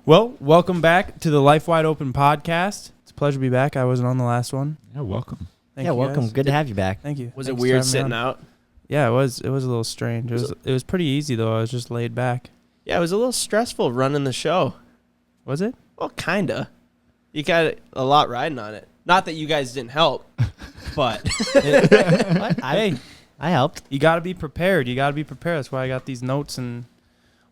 Well, welcome back to the Life Wide Open podcast. It's a pleasure to be back. I wasn't on the last one. Yeah, welcome. Thank you welcome. guys. Good to have you back. Thank you. Was Thanks it for weird having me sitting on. out? Yeah, it was. It was a little strange. It was pretty easy though. I was just laid back. Yeah, it was a little stressful running the show. Was it? Well, kinda. You got a lot riding on it. Not that you guys didn't help, but Hey, I helped. you got to be prepared. That's why I got these notes and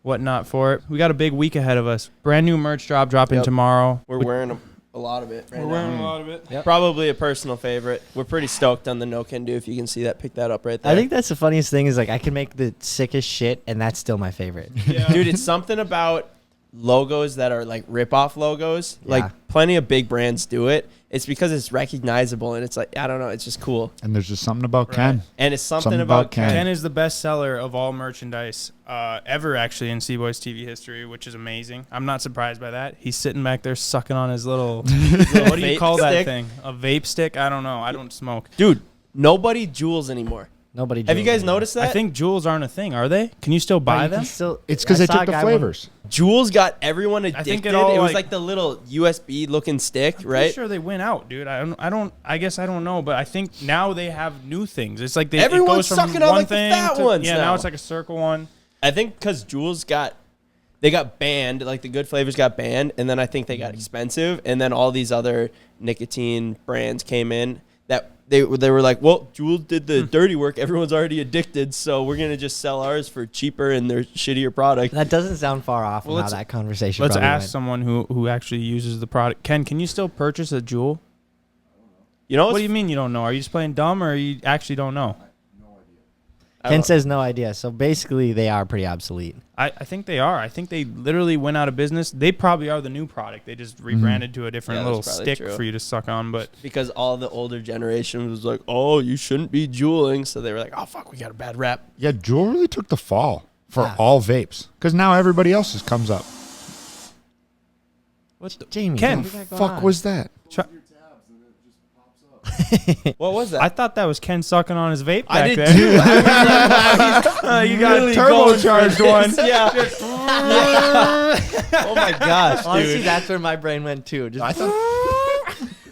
whatnot for it. We got a big week ahead of us. Brand new merch drop dropping Yep. tomorrow. we're wearing a lot of it right now. a lot of it. Yep. Probably a personal favorite. We're pretty stoked on the No Can Do. If you can see that, pick that up right there. I think that's the funniest thing is like I can make the sickest shit and that's still my favorite. Yeah. Dude, it's something about logos that are like rip-off logos. Yeah. Like plenty of big brands do it. It's because it's recognizable and it's like, I don't know, it's just cool. And there's just something about Right. Ken. And it's something Something about about Ken. Ken is the best seller of all merchandise ever, actually, in CboysTV history, which is amazing. I'm not surprised by that. He's sitting back there sucking on his little, what do you Vape call that stick? thing? A vape stick? I don't know. I don't smoke. Dude, nobody jewels anymore. Nobody. Have you jewels guys anymore. noticed that? I think jewels aren't a thing, are they? Can you still No, buy you can them? Still, It's because I they saw took a the guy when- flavors. Jules got everyone addicted. think it all, was like- like the little USB looking stick, I'm right? pretty sure they went out, dude. I guess I don't know, but I think now they have new things. It's like Everyone's it goes from sucking on, one like, the thing fat to, ones yeah, now now. it's like a circle one. I think because Jules got banned, like the good flavors got banned, and then I think they got expensive, and then all these other nicotine brands came in that they were like, well, Jules did the dirty work. Everyone's already addicted, so we're gonna just sell ours for cheaper and their shittier product. That doesn't sound far off Well, from how let's- that conversation. Let's probably ask went. someone who actually uses the product. Ken, can you still purchase a Jewel? You know, What do you mean you don't know? Are you just playing dumb, or you actually don't know? Ken says no idea. So basically, they are pretty obsolete. I think they are. I think they literally went out of business. They probably are the new product. They just rebranded to a different Yeah, little that's probably stick true. for you to suck on. But because all the older generation was like, oh, you shouldn't be juuling, so they were like, oh fuck, we got a bad rap. Yeah, Juul really took the fall for Yeah. all vapes because now everybody else's comes up. what the Jamie, Ken, what do you got going Fuck on? was that? What was that? I thought that was Ken sucking on his vape back I did there. too. I was You got really a going for turbocharged this. one. Yeah. Oh my gosh, Honestly, dude. that's where my brain went too. Just I thought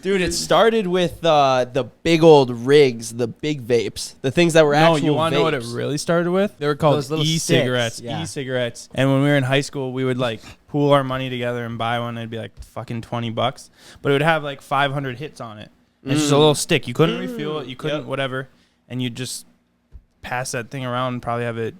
Dude, it started with the big old rigs, the big vapes, the things that were No, actual you want to know what it vapes. really started with? They were called Those little e-cigarettes. sticks, yeah. E-cigarettes. And when we were in high school, we would like pool our money together and buy one. It'd be like fucking $20, but it would have like 500 hits on it. And it's just a little stick. You couldn't refuel it. You couldn't Yep. whatever. And you just pass that thing around and probably have it,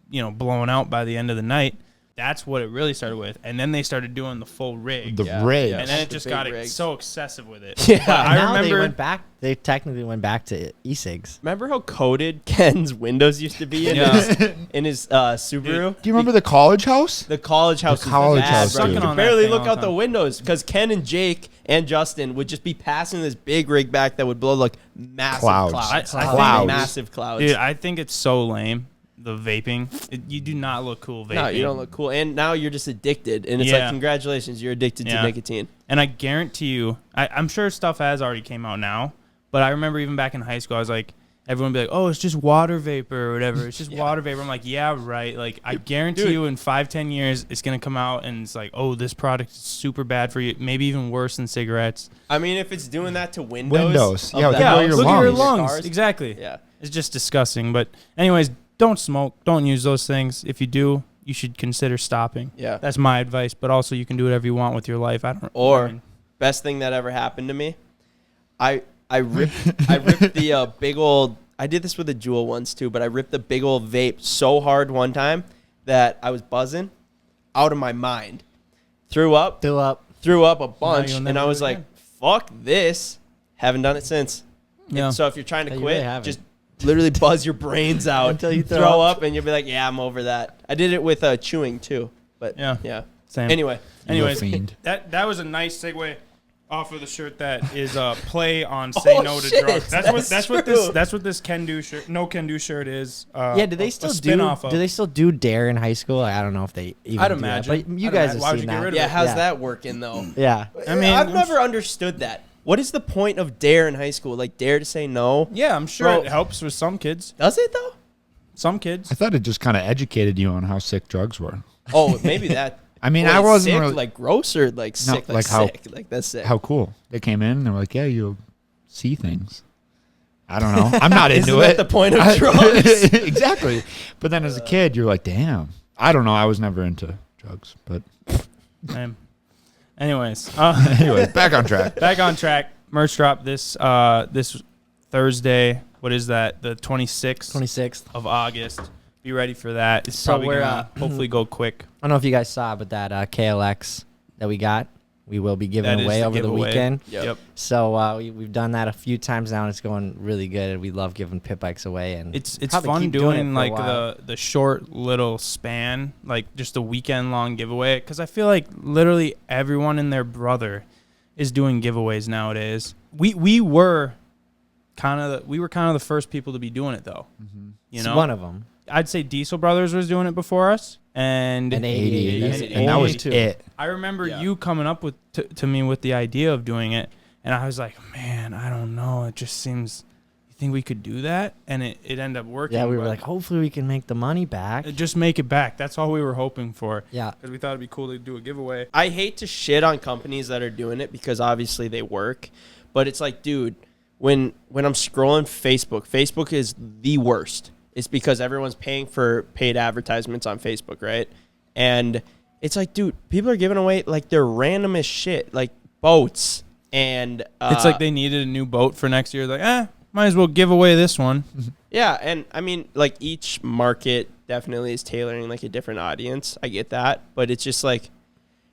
blown out by the end of the night. That's what it really started with. And then they started doing the full rig. the Yeah, rig. yeah. And then it The just big got rigs. so excessive with it. Yeah. But I now remember they went back. They technically went back to e-cigs. Remember how coated Ken's windows used to be in Yeah. his Subaru? Do you remember the college house? The college house The was college bad, house, bro. dude. You Sucking could on that barely thing look all out the the time. windows because Ken and Jake and Justin would just be passing this big rig back that would blow like massive Clouds. clouds. I think Clouds. Massive clouds. Dude, I think it's so lame. The vaping, you do not look cool vaping. No, you don't look cool. And now you're just addicted. And it's Yeah. like, congratulations, you're addicted Yeah. to nicotine. And I guarantee you, I'm sure stuff has already came out now, but I remember even back in high school, I was like, everyone would be like, oh, it's just water vapor or whatever. It's just water vapor. I'm like, yeah, right. Like, I guarantee Dude. you in 5-10 years, it's going to come out and it's like, oh, this product is super bad for you. Maybe even worse than cigarettes. I mean, if it's doing that to windows. Windows. of Yeah, the with Yeah, blow house, your look at your lungs. lungs. Cars. Exactly. Yeah. It's just disgusting. But anyways, don't smoke. Don't use those things. If you do, you should consider stopping. Yeah. That's my advice. But also, you can do whatever you want with your life. Or- I mean, Best thing that ever happened to me. I ripped the big old. I did this with a Juul once too, but I ripped the big old vape so hard one time that I was buzzing out of my mind. Threw up a bunch, you'll and never I do was it like, again. "Fuck this!" Haven't done it since. yeah. So if you're trying to Yeah, you quit, really haven't. just literally buzz your brains out Until you throw throw up, and you'll be like, "Yeah, I'm over that." I did it with chewing too, but Yeah. yeah. Same. Anyway, Anyways, fiend. that was a nice segue off of the shirt that is play on say Oh, no to shit, drugs. That's what true. this can do shirt shirt is. Yeah, do they still do they still do Dare in high school? I don't know if they even I'd do that, imagine. but you I'd guys imagine. have Why would seen you get that. rid of yeah, it? how's Yeah. that working though? Yeah. I mean, I've never understood that. What is the point of Dare in high school? Like Dare to say no? Yeah, I'm sure Bro. it helps with some kids. Does it though? Some kids. I thought it just kind of educated you on how sick drugs were. Oh, maybe that. I mean, Well, I it's wasn't sick, really like gross or like sick, like like how- sick, like that's sick. how cool. They came in and they were like, yeah, you'll see things. I don't know. I'm not into Isn't that it. the point of drugs? Exactly. But then as a kid, you're like, damn. I don't know. I was never into drugs, but Anyways, anyway, back on track. back on track. Merch drop this Thursday. What is that? The 26th 26th. of August. Be ready for that. It's So probably we're, gonna hopefully go quick. I don't know if you guys saw, but that KLX that we got, we will be giving That is away the over the giveaway. weekend. Yep. So we've done that a few times now, and it's going really good. And we love giving pit bikes away. And It's probably fun keep doing it for a like while. the short little span, like just a weekend long giveaway. Because I feel like literally everyone and their brother is doing giveaways nowadays. We were kind of the first people to be doing it though. You It's know, one of them. I'd say Diesel Brothers was doing it before us, and And 80, 80. and that was 82. it. I remember Yeah. you coming up with to me with the idea of doing it, and I was like, man, I don't know. It just seems. You think we could do that? And it ended up working. Yeah, we were but like, hopefully we can make the money back. just make it back. That's all we were hoping for. Yeah. Because we thought it'd be cool to do a giveaway. I hate to shit on companies that are doing it because obviously they work, but it's like, dude, when I'm scrolling Facebook is the worst. It's because everyone's paying for paid advertisements on Facebook, right? And it's like, dude, people are giving away like their random as shit, like boats, and It's like they needed a new boat for next year. Like, might as well give away this one. yeah, and I mean, like each market definitely is tailoring like a different audience. I get that, but it's just like,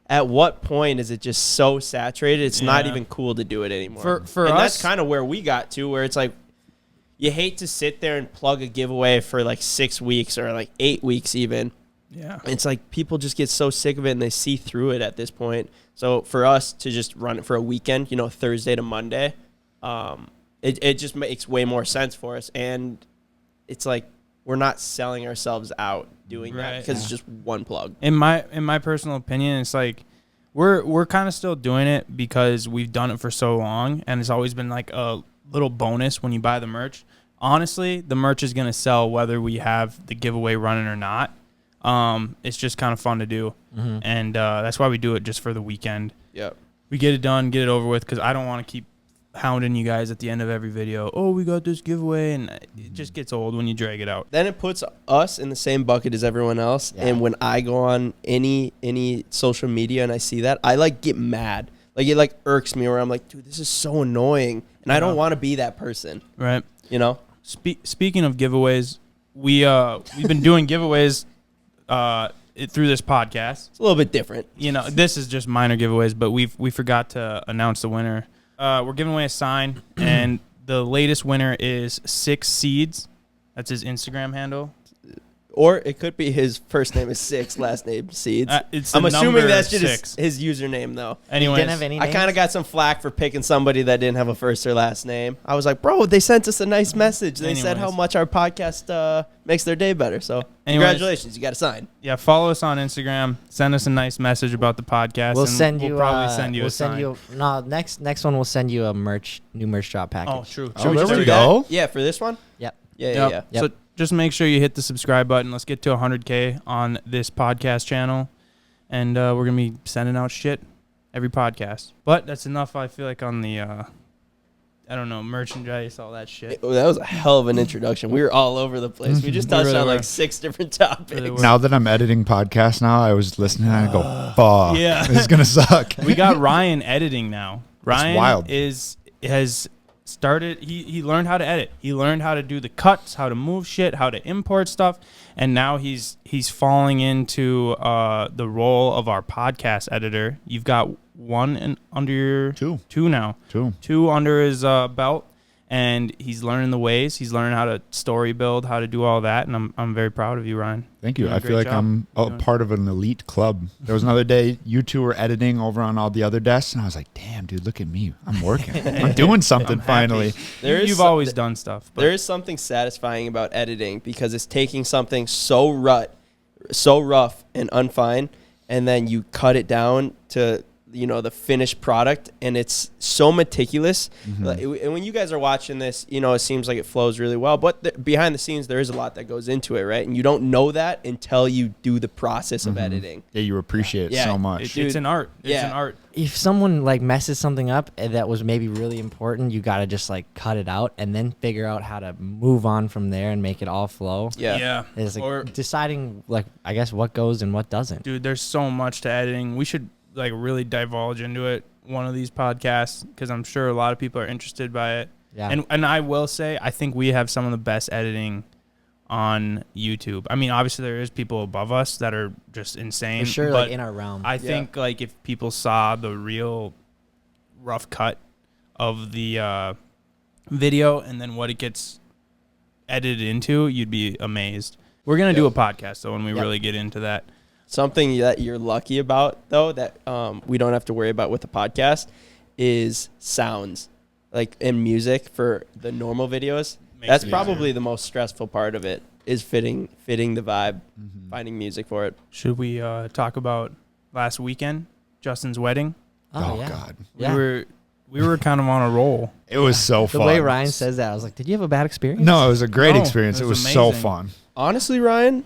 at what point is it just so saturated? It's not Yeah. even cool to do it anymore. For and us, that's kind of where we got to, where it's like, you hate to sit there and plug a giveaway for like 6 weeks or like 8 weeks even. yeah. It's like people just get so sick of it and they see through it at this point. So for us to just run it for a weekend, Thursday to Monday, it just makes way more sense for us. And it's like we're not selling ourselves out doing that Right. because it's just one plug. In my personal opinion, it's like we're kind of still doing it because we've done it for so long, and it's always been like a little bonus when you buy the merch. Honestly, the merch is gonna sell whether we have the giveaway running or not. It's just kind of fun to do, and that's why we do it just for the weekend. Yeah. We get it done, get it over with, because I don't want to keep hounding you guys at the end of every video. Oh, we got this giveaway, and it just gets old when you drag it out. Then it puts us in the same bucket as everyone else. Yeah. And when I go on any social media and I see that, I like get mad. Like it like irks me where I'm like, dude, this is so annoying. And I don't want to be that person, Right. Speaking of giveaways, we've been doing giveaways through this podcast. It's a little bit different. This is just minor giveaways, but we forgot to announce the winner. We're giving away a sign, and the latest winner is 6 Seeds. That's his Instagram handle. Or it could be his first name is 6, last name Seeds. It's I'm the assuming number that's just 6. his username, though. Anyways, Didn't have any I kind of got some flack for picking somebody that didn't have a first or last name. I was like, bro, they sent us a nice message. They said how Anyways. much our podcast makes their day better. So congratulations, you got a sign. yeah, follow us on Instagram. Send us a nice message about the podcast. We'll and send you. We'll probably send you we'll a send sign. you. No, next one we'll send you a new merch drop package. Oh, true. Oh, there just we do go. that? Yeah, for this one? Yep. Yeah. Yep. Yep. So just make sure you hit the subscribe button. Let's get to 100K on this podcast channel. And we're going to be sending out shit every podcast. But that's enough, I feel like, on the, merchandise, all that shit. Oh, that was a hell of an introduction. We were all over the place. We just We touched really on were. like 6 different topics. Really were. Now that I'm editing podcasts now, I was listening and I go, fuck. Yeah. This is going to suck. We got Ryan editing now. Ryan wild. has started, he learned how to edit. He learned how to do the cuts, how to move shit, how to import stuff, and now he's falling into the role of our podcast editor. You've got one under your two now. Two under his belt, and he's learning the ways. He's learning how to story build, how to do all that, and I'm very proud of you, Ryan. Thank you. Doing a I feel great like job. I'm a part of an elite club. There was another day you two were editing over on all the other desks, and I was like, damn, dude, look at me. I'm working. I'm doing something finally. You've always done stuff. But There is something satisfying about editing because it's taking something so rough and unfine, and then you cut it down to the finished product, and it's so meticulous. And when you guys are watching this, it seems like it flows really well, but behind the scenes there is a lot that goes into it, right? And you don't know that until you do the process of editing. Yeah, you appreciate it so much. It's an art. It's an art. If someone like messes something up that was maybe really important, you got to just like cut it out and then figure out how to move on from there and make it all flow. Yeah. It's like Or deciding like, I guess, what goes and what doesn't. dude, there's so much to editing. We should like really divulge into it one of these podcasts, because I'm sure a lot of people are interested by it. Yeah. And I will say, I think we have some of the best editing on YouTube. I mean, obviously there is people above us that are just insane. For sure, but like in our realm. I think like if people saw the real rough cut of the video and then what it gets edited into, you'd be amazed. We're gonna do a podcast though when we really get into that. Something that you're lucky about, though, that we don't have to worry about with the podcast is sounds, like in music for the normal videos. That's probably the most stressful part of it, is fitting the vibe, finding music for it. Should we talk about last weekend, Justin's wedding? Oh, yeah. God. Yeah. We were kind of on a roll. It was so The fun. way Ryan says that, I was like, did you have a bad experience? No, it was a great No, experience. it It was was so amazing. fun. Honestly, Ryan,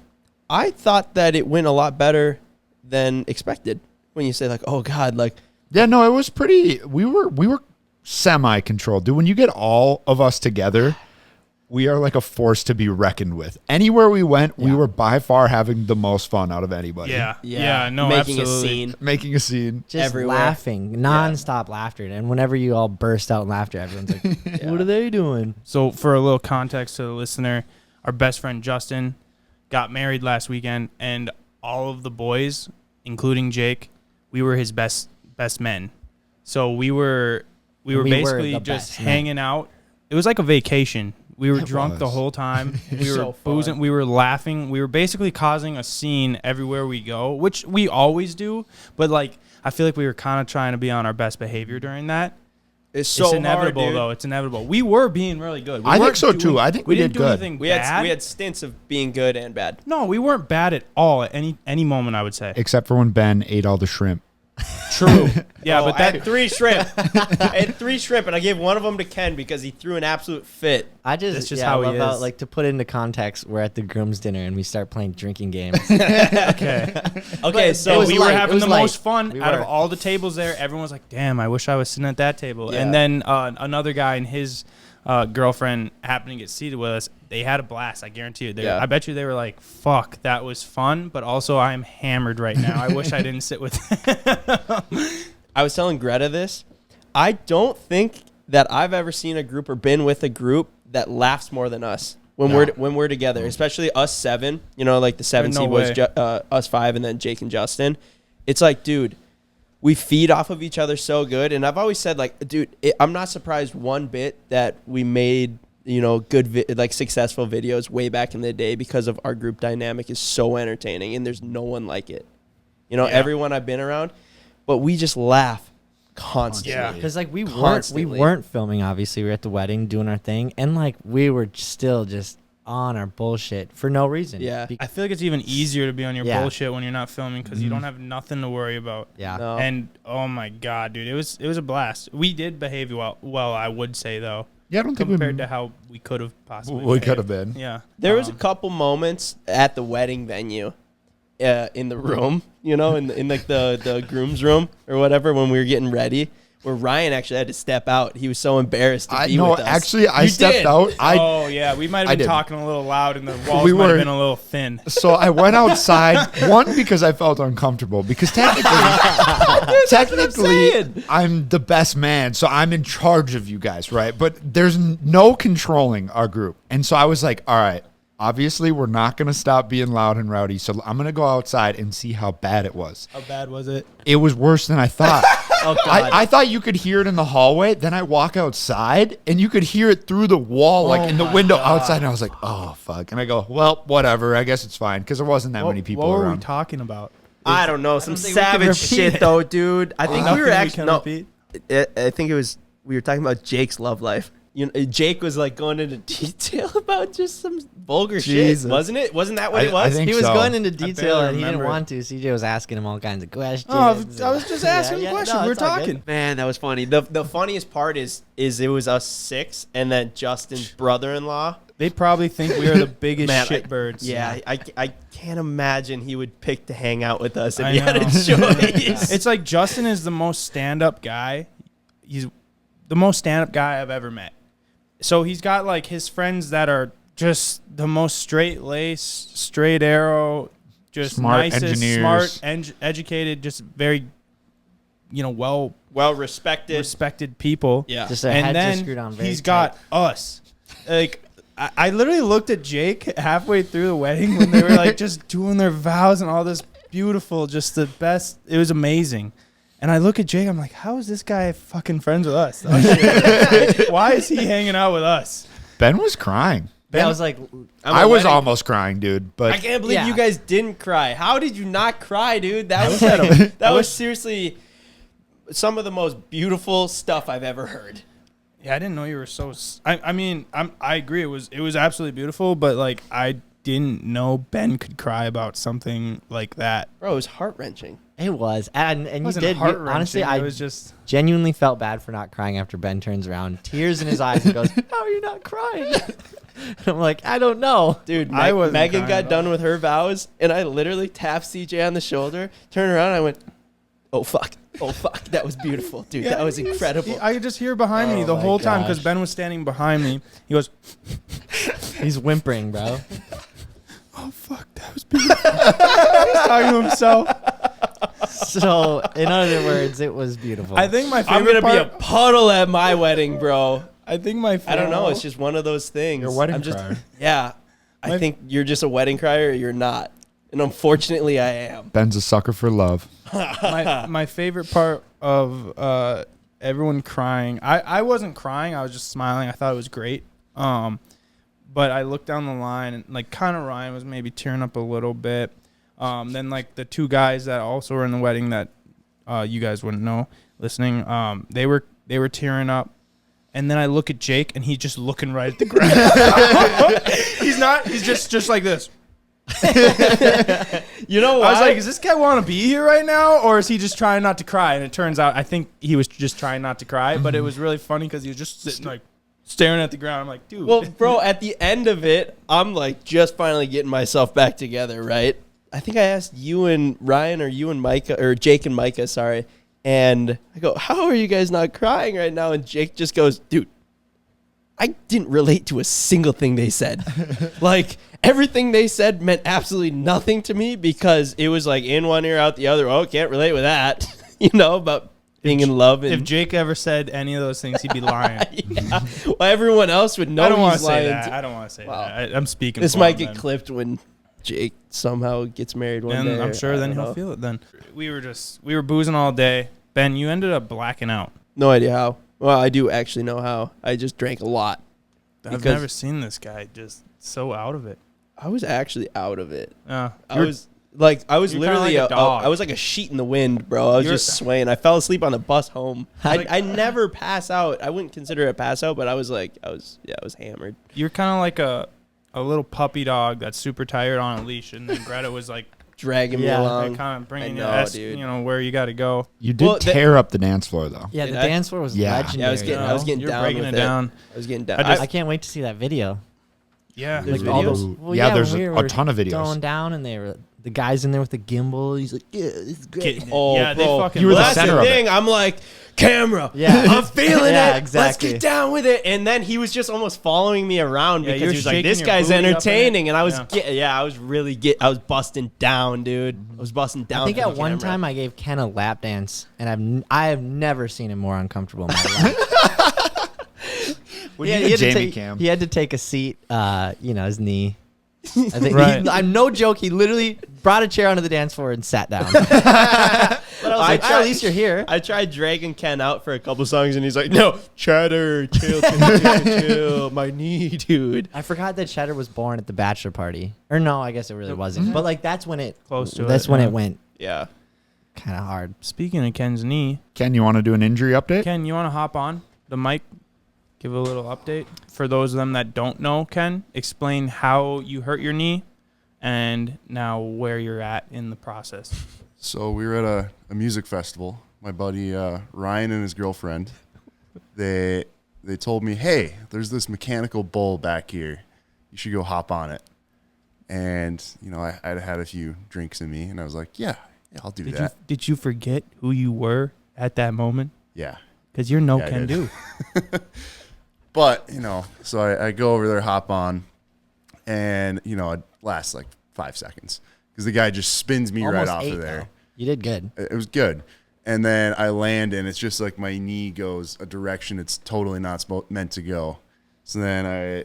I thought that it went a lot better than expected. When you say like, oh God, like, Yeah, no, it was pretty. We were semi-controlled, dude. When you get all of us together, we are like a force to be reckoned with. Anywhere we went, we were by far having the most fun out of anybody. Yeah, no, making absolutely. a scene. Making a scene. Just everywhere. laughing, non-stop laughter. And whenever you all burst out in laughter, everyone's like, what are they doing? So for a little context to the listener, our best friend Justin got married last weekend, and all of the boys, including Jake, we were his best men. So we were basically the just best men. hanging out. It was like a vacation. We were It drunk the was. whole time. We were so boozing. fun. We were laughing. We were basically causing a scene everywhere we go, which we always do. But like, I feel like we were kind of trying to be on our best behavior during that. It's so It's inevitable, hard, dude. though. It's inevitable. We were being really good. We I think weren't so, too. I think we didn't did do good. anything We bad. had stints of being good and bad. No, we weren't bad at all at any moment, I would say. Except for when Ben ate all the shrimp. True. Yeah, but I that had 3 shrimp. I had 3 shrimp, and I gave one of them to Ken because he threw an absolute fit. I just, That's just how he love how, is. like, to put into context, we're at the groom's dinner and we start playing drinking games. okay. Okay, It so was we light. were It having was the light. most fun We out of were. all the tables there. Everyone was like, "Damn, I wish I was sitting at that table." Yeah. And then another guy and his girlfriend happened to get seated with us. They had a blast. I guarantee you. Yeah. I bet you they were like, "Fuck, that was fun," but also I'm hammered right now. I wish I didn't sit with. I was telling Greta this. I don't think that I've ever seen a group or been with a group that laughs more than us when we're together, especially us 7. You know, like the 7 No C-Boys, way. us 5, and then Jake and Justin. It's like, dude, we feed off of each other so good. And I've always said, like, dude, I'm not surprised one bit that we made, good, like successful videos way back in the day, because of our group dynamic is so entertaining, and there's no one like it. Yeah. Everyone I've been around, but we just laugh constantly. Yeah. Because like we Constantly. weren't filming. Obviously, we were at the wedding doing our thing, and like we were still just on our bullshit for no reason. Yeah. I feel like it's even easier to be on your Yeah. bullshit when you're not filming because you don't have nothing to worry about. Yeah. No. And oh my god, dude, it was a blast. We did behave well, I would say though, Yeah, I don't think compared to how we could have possibly. we behaved. could have been. Yeah. There was a couple moments at the wedding venue, in the room, in like the groom's room or whatever, when we were getting ready, where Ryan actually had to step out. He was so embarrassed to be with us. Actually, I You stepped did. out. Oh yeah, we might I have been did. talking a little loud, and the walls We might were- have been a little thin. So I went outside, one, because I felt uncomfortable, because technically I'm the best man, so I'm in charge of you guys, right? But there's no controlling our group. And so I was like, all right, obviously we're not going to stop being loud and rowdy, so I'm going to go outside and see how bad it was. How bad was it? It was worse than I thought. Oh God. I thought you could hear it in the hallway. Then I walk outside, and you could hear it through the wall, like in the window outside. And I was like, oh, fuck. And I go, well, whatever. I guess it's fine, because there wasn't that many people What were we around. talking about? I don't know, some think we can savage repeat shit it. though, dude. I think we Nothing were actually can no. repeat? I think we were talking about Jake's love life. you know, Jake was like going into detail about just some vulgar Jesus. shit, wasn't it? Wasn't that what I it was? think He was so. going into detail barely and he didn't remember it. want to. CJ was asking him all kinds of questions. Oh, I was just asking a question. We were it's all good. talking. Man, that was funny. The funniest part is it was us 6 and then Justin's brother-in-law. They probably think we are the biggest Man, shitbirds. Yeah, I can't imagine he would pick to hang out with us if I he had a know. choice. It's like Justin is the most stand-up guy. He's the most stand-up guy I've ever met. So he's got like his friends that are just the most straight-laced, straight arrow, just Smart nicest, engineers. smart, educated, just very, well Well respected. respected people. Yeah. Just their And heads are then screwed on very he's tight. got us. Like I literally looked at Jake halfway through the wedding when they were like just doing their vows and all this beautiful, just the best. It was amazing. And I look at Jake, I'm like, how is this guy fucking friends with us? Like, why is he hanging out with us? Ben was crying. Yeah, I was like, I was almost crying, dude. But I can't believe Yeah. you guys didn't cry. How did you not cry, dude? That was like, that was seriously some of the most beautiful stuff I've ever heard. Yeah, I didn't know you were so. I mean, I agree. It was absolutely beautiful, but like I didn't know Ben could cry about something like that. Bro, it was heart-wrenching. it was. And It you wasn't did. Honestly, I it was just. genuinely felt bad for not crying after Ben turns around, tears in his eyes, and goes, "How are you not crying?" And I'm like, I don't know. Dude, I wasn't Megan crying got at done all. with her vows, and I literally tapped CJ on the shoulder, turned around, and I went, oh, fuck. Oh, fuck. That was beautiful, dude. Yeah, that was incredible. I could just hear behind me Oh the my whole time because gosh. Ben was standing behind me. He goes, He's whimpering, bro. "Oh fuck, that was beautiful." He's talking to himself. So, in other words, it was beautiful. I think my I'm favorite going to be part. a puddle at my wedding, bro. I think my. I don't know. It's just one of those things. You're a wedding I'm just, crier. Yeah. I think you're just a wedding crier or you're not. And unfortunately, I am. Ben's a sucker for love. my favorite part of everyone crying. I wasn't crying. I was just smiling. I thought it was great. But I looked down the line and like kind of Ryan was maybe tearing up a little bit. Then like the two guys that also were in the wedding that you guys wouldn't know listening. They were tearing up. And then I look at Jake and he's just looking right at the ground. He's not. He's just like this. You know I what? was like, does this guy want to be here right now, or is he just trying not to cry? And it turns out, I think he was just trying not to cry, but it was really funny because he was just sitting like staring at the ground. I'm like, dude. Well, bro, at the end of it, I'm like just finally getting myself back together, right? I think I asked you and Ryan or you and Micah or Jake and Micah, sorry. And I go, how are you guys not crying right now? And Jake just goes, dude, I didn't relate to a single thing they said. Like everything they said meant absolutely nothing to me because it was like in one ear, out the other. Oh, can't relate with that, about being in love. And if Jake ever said any of those things, he'd be lying. yeah. Well, everyone else would know I don't want to he's say lying. that. I don't want to say Wow. that. I'm speaking. This for might him get then. clipped when Jake somehow gets married one And day. I'm sure I then don't he'll know. feel it then. We were boozing all day. Ben, you ended up blacking out. No idea how. Well, I do actually know how. I just drank a lot. I've Because- never seen this guy just so out of it. I was actually out of it. Uh, I was like, I was you're kinda literally like a dog. I was like a sheet in the wind, bro. I was You're- just swaying. I fell asleep on the bus home. Like- I never pass out. I wouldn't consider it a pass out, but I was hammered. You're kind of like a little puppy dog that's super tired on a leash, and then Greta was like Dragging me Yeah. along. kind of bringing I know, you, dude. where you got to go. You did Well, tear up the dance floor, though. Yeah, Did the I? dance floor was Yeah. legendary. Yeah, I was getting You're down breaking with it down. I was getting down. I just- I can't wait to see that video. Yeah, There's Like all videos? those, well, Yeah, yeah, there's when we a were ton of videos. Going down, and they were the guys in there with the gimbal. He's like, "Yeah, it's great." Oh, yeah, they bro. fucking. You were the That's center the of it. thing. I'm like, camera. Yeah. I'm feeling Yeah, it. exactly. Let's get down with it. And then he was just almost following me around Yeah, you because were he was like, shaking this your guy's booty up in it. entertaining. And I was, Yeah. I was really I was busting down, dude. I was busting down. I think for at the one camera. time I gave Ken a lap dance, and I have never seen him more uncomfortable in my life. When Yeah, you he did had to Jamie take- Cam. He had to take a seat, his knee. I think Right. I'm no joke. He literally brought a chair onto the dance floor and sat down. But I was like, tried- at least you're here. I tried dragging Ken out for a couple songs, and he's like, no, Cheddar, chill, my knee, dude. I forgot that Cheddar was born at the bachelor party. Or no, I guess it really wasn't. But like that's when it Close to That's it, when yeah. it went Yeah. kind of hard. Speaking of Ken's knee, Ken, you want to do an injury update? Ken, you want to hop on the mic? give a little update for those of them that don't know. Ken, explain how you hurt your knee and now where you're at in the process. So we were at a music festival. My buddy Ryan and his girlfriend, they told me, hey, there's this mechanical bull back here. You should go hop on it. And, you know, I'd had a few drinks in me, and I was like, yeah, I'll do that. Did you forget who you were at that moment? Yeah. Because you're no Yeah, can do. But, you know, so I go over there, hop on, and, you know, it lasts like 5 seconds because the guy just spins me right Almost off 8, of there. though. You did good. It was good. And then I land, and it's just like my knee goes a direction it's totally not meant to go. So then I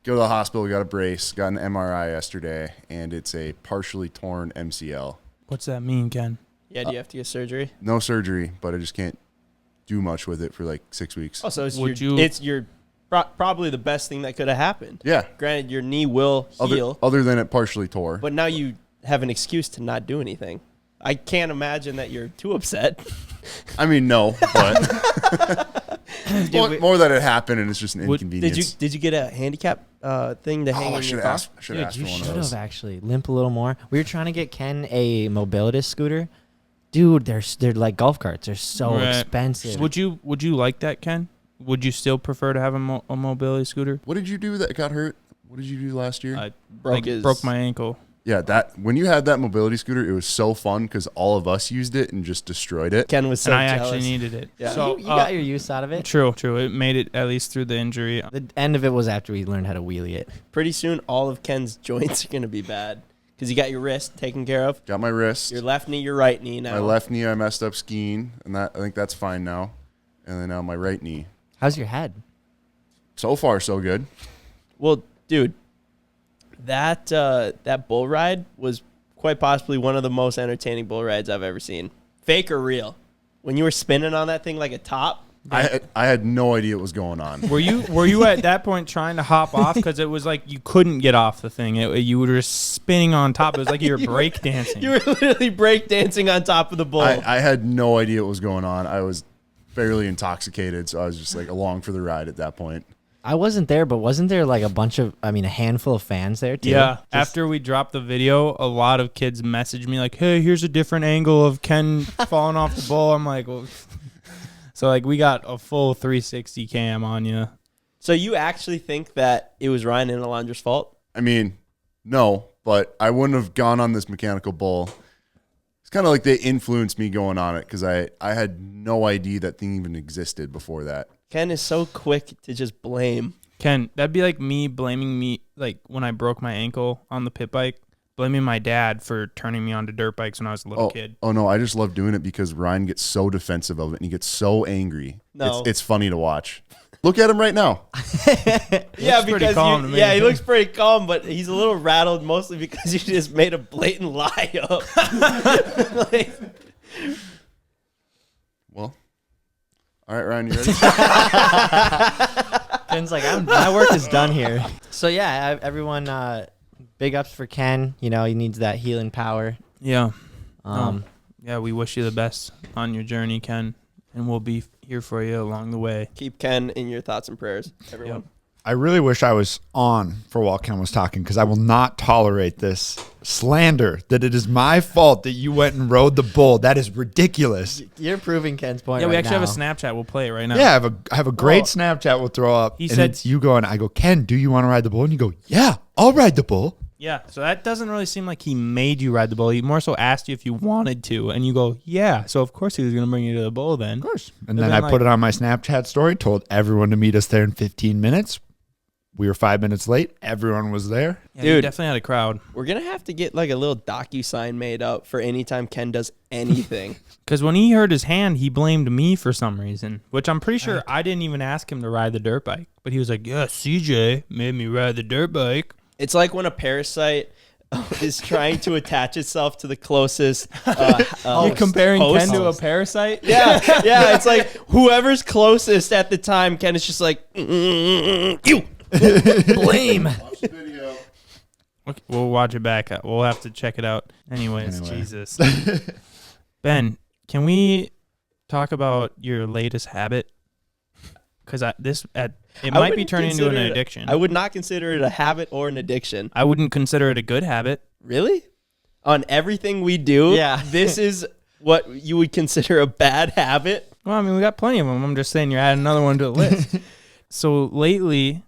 go to the hospital, got a brace, got an MRI yesterday, and it's a partially torn MCL. What's that mean, Ken? Yeah, do you have to get surgery? No surgery, but I just can't do much with it for like 6 weeks. Oh, so it's your probably the best thing that could have happened. Yeah. Granted, your knee will heal, Other than it partially tore. but now you have an excuse to not do anything. I can't imagine that you're too upset. I mean, no, but more that it happened and it's just an inconvenience. Did you get a handicap thing to hang I in should your have car? asked. I should have asked You for one should of those. have actually limp a little more. We were trying to get Ken a mobility scooter. Dude, they're like golf carts. They're so Right. expensive. Would you like that, Ken? Would you still prefer to have a mobility scooter? What did you do that got hurt? What did you do last year? I Broke broke my ankle. Yeah, that when you had that mobility scooter, it was so fun because all of us used it and just destroyed it. Ken was so And I jealous. actually needed it. Yeah. So you got your use out of it. True. It made it at least through the injury. The end of it was after we learned how to wheelie it. Pretty soon, all of Ken's joints are going to be bad because you got your wrist taken care of, Got my wrist, your left knee, your right knee now. my left knee. I messed up skiing, and I think that's fine now. And then now my right knee. How's your head? So far, so good. Well, dude, that bull ride was quite possibly one of the most entertaining bull rides I've ever seen. Fake or real? When you were spinning on that thing like a top. I had no idea what was going on. Were you at that point trying to hop off because it was like you couldn't get off the thing? You were just spinning on top. It was like you were break dancing. You were literally break dancing on top of the bull. I had no idea what was going on. I was fairly intoxicated, so I was just like along for the ride at that point. I wasn't there, but wasn't there like a handful of fans there too? Yeah. After we dropped the video, a lot of kids messaged me like, "Hey, here's a different angle of Ken falling off the bull." I'm like, well. So like we got a full 360 cam on you. So you actually think that it was Ryan and Alondra's fault? I mean, no, but I wouldn't have gone on this mechanical bull. It's kind of like they influenced me going on it because I had no idea that thing even existed before that. Ken is so quick to just blame. Ken, that'd be like me blaming me, like when I broke my ankle on the pit bike, blaming my dad for turning me onto dirt bikes when I was a little kid. Oh, no, I just love doing it because Ryan gets so defensive of it and he gets so angry. No. It's funny to watch. Look at him right now. Yeah, pretty because calm to me. he looks pretty calm, but he's a little rattled mostly because you just made a blatant lie up. Like, Well, all right, Ryan, you ready? Ken's like, my work is done here. So yeah, everyone, big ups for Ken. You know, he needs that healing power. Yeah. Yeah, We wish you the best on your journey, Ken, and we'll be here for you along the way. keep Ken in your thoughts and prayers, everyone. Yep. I really wish I was on for while Ken was talking because I will not tolerate this slander that it is my fault that you went and rode the bull. That is ridiculous. You're proving Ken's point. Yeah, we right actually have a now. Snapchat. We'll play it right now. Yeah, I have a great Oh. Snapchat we'll throw up. He and said- it's you going, I go, Ken, do you want to ride the bull? And you go, yeah, I'll ride the bull. Yeah, so that doesn't really seem like he made you ride the bull. He more so asked you if you wanted to, and you go, yeah. So of course he was going to bring you to the bull then. Of course. And But then then, I put it on my Snapchat story, told everyone to meet us there in 15 minutes. We were 5 minutes late. Everyone was there. Yeah, you Dude. definitely had a crowd. We're going to have to get like a little docu-sign made up for any time Ken does anything. Because when he hurt his hand, he blamed me for some reason, which I'm pretty sure I didn't even ask him to ride the dirt bike. But he was like, yeah, CJ made me ride the dirt bike. It's like when a parasite is trying to attach itself to the closest You're comparing host. Ken to a parasite? Yeah, it's like whoever's closest at the time, Ken is just like, you. Blame. Watch the video. Okay, we'll watch it back. We'll have to check it out. Anyways, Anyway. Jesus. Ben, can we talk about your latest habit? because it I might be wouldn't turning into an consider it- addiction. I would not consider it a habit or an addiction. I wouldn't consider it a good habit. Really? On everything we do, Yeah. this is what you would consider a bad habit? Well, I mean, we got plenty of them. I'm just saying you're adding another one to the list. So lately,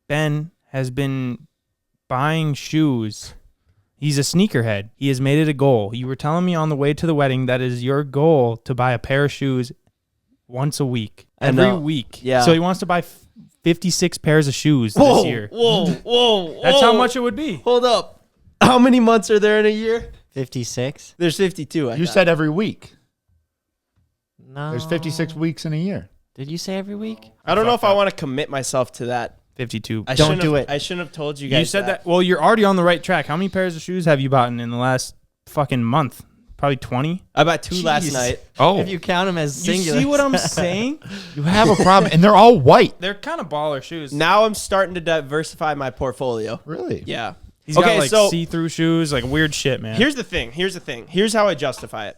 Ben has been buying shoes. He's a sneakerhead. He has made it a goal. You were telling me on the way to the wedding that is your goal to buy a pair of shoes once a week. I Every know. week. Yeah. So he wants to buy 56 pairs of shoes Whoa, this year. whoa. That's how much it would be. Hold up. How many months are there in a year? 56? There's 52. I You thought. said every week. No. There's 56 weeks in a year. Did you say every week? I don't know if I want to commit myself to that. 52. I Don't shouldn't do have- it. I shouldn't have told you guys. You said that. Well, you're already on the right track. How many pairs of shoes have you bought in the last fucking month? Probably 20. I bought 2 last Jeez. night. Oh, If you count them as You singular. see what I'm saying? you have a problem, and they're all white. They're kind of baller shoes. Now I'm starting to diversify my portfolio. Really? Yeah. He's Okay, got like so- see-through shoes, like weird shit, man. Here's the thing. Here's how I justify it.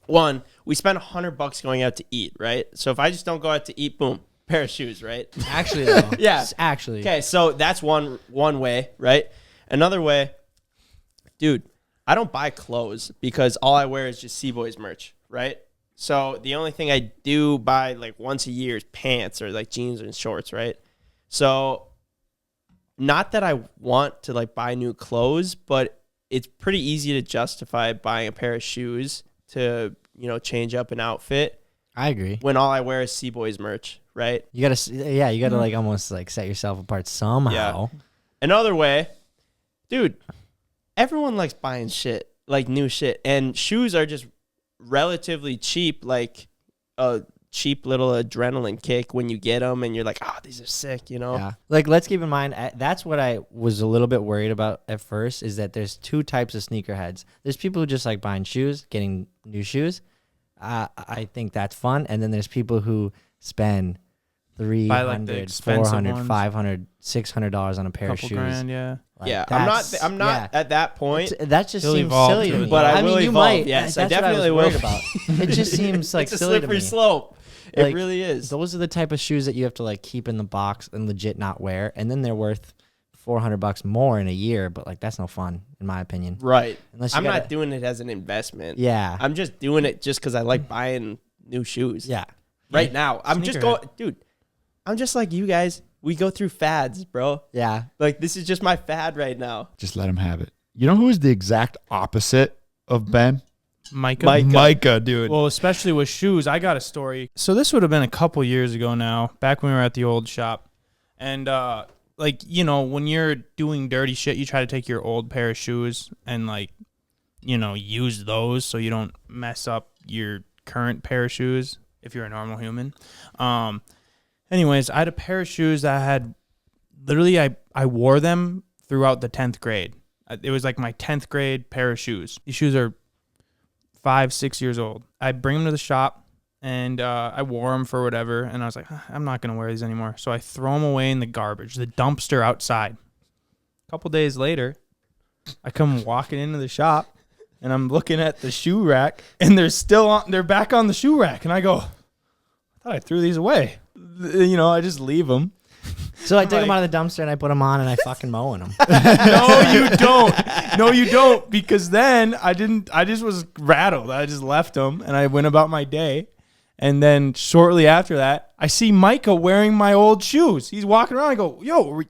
One, we spent $100 going out to eat, right? So if I just don't go out to eat, boom, pair of shoes, right? Actually, though. Yeah. Actually. Okay, so that's one way, right? Another way, dude, I don't buy clothes because all I wear is just C-Boys merch, right? So the only thing I do buy like once a year is pants or like jeans and shorts, right? So not that I want to like buy new clothes, but it's pretty easy to justify buying a pair of shoes to, change up an outfit I agree. when all I wear is C-Boys merch, right? You gotta like almost like set yourself apart somehow. Another way, dude, everyone likes buying shit, like new shit. And shoes are just relatively cheap, like a cheap little adrenaline kick when you get them and you're like, oh, these are sick, Yeah. Like, let's keep in mind, that's what I was a little bit worried about at first, is that there's two types of sneakerheads. There's people who just like buying shoes, getting new shoes. I think that's fun. And then there's people who spend $300, Buy, the expensive $400, ones. $500, $600 on a pair Couple of shoes. grand, yeah. Like, Yeah, that's- I'm not yeah. at that point. That just He'll seems evolve silly to to it. me. But I will mean, you evolve. might. Yes, I That's what definitely was worried will. about. It just seems like It's a silly to slippery me. slope. It Like, really is. Those are the type of shoes that you have to like keep in the box and legit not wear, and then they're worth $400 more in a year. But like that's no fun, in my opinion. Right. Unless you I'm gotta- not doing it as an investment. Yeah. I'm just doing it just because I like buying new shoes. Yeah. Right now. I'm just Sneakerhead. going, dude, I'm just like you guys. We go through fads, bro. Yeah. Like, this is just my fad right now. Just let him have it. You know who is the exact opposite of Ben? Micah. Micah, dude. Well, especially with shoes, I got a story. So this would have been a couple years ago now, back when we were at the old shop. And, when you're doing dirty shit, you try to take your old pair of shoes and, use those so you don't mess up your current pair of shoes if you're a normal human. Anyways, I had a pair of shoes that I had literally, I wore them throughout the 10th grade. It was like my 10th grade pair of shoes. These shoes are 5-6 years old. I bring them to the shop and I wore them for whatever. And I was like, I'm not going to wear these anymore. So I throw them away in the garbage, the dumpster outside. A couple days later, I come walking into the shop and I'm looking at the shoe rack and they're back on the shoe rack. And I go, I thought I threw these away. I just leave them. So I took like- them out of the dumpster and I put them on and I fucking mowing them. No, you don't. No, you don't. Because then I just was rattled. I just left them and I went about my day. And then shortly after that, I see Micah wearing my old shoes. He's walking around. I go, yo,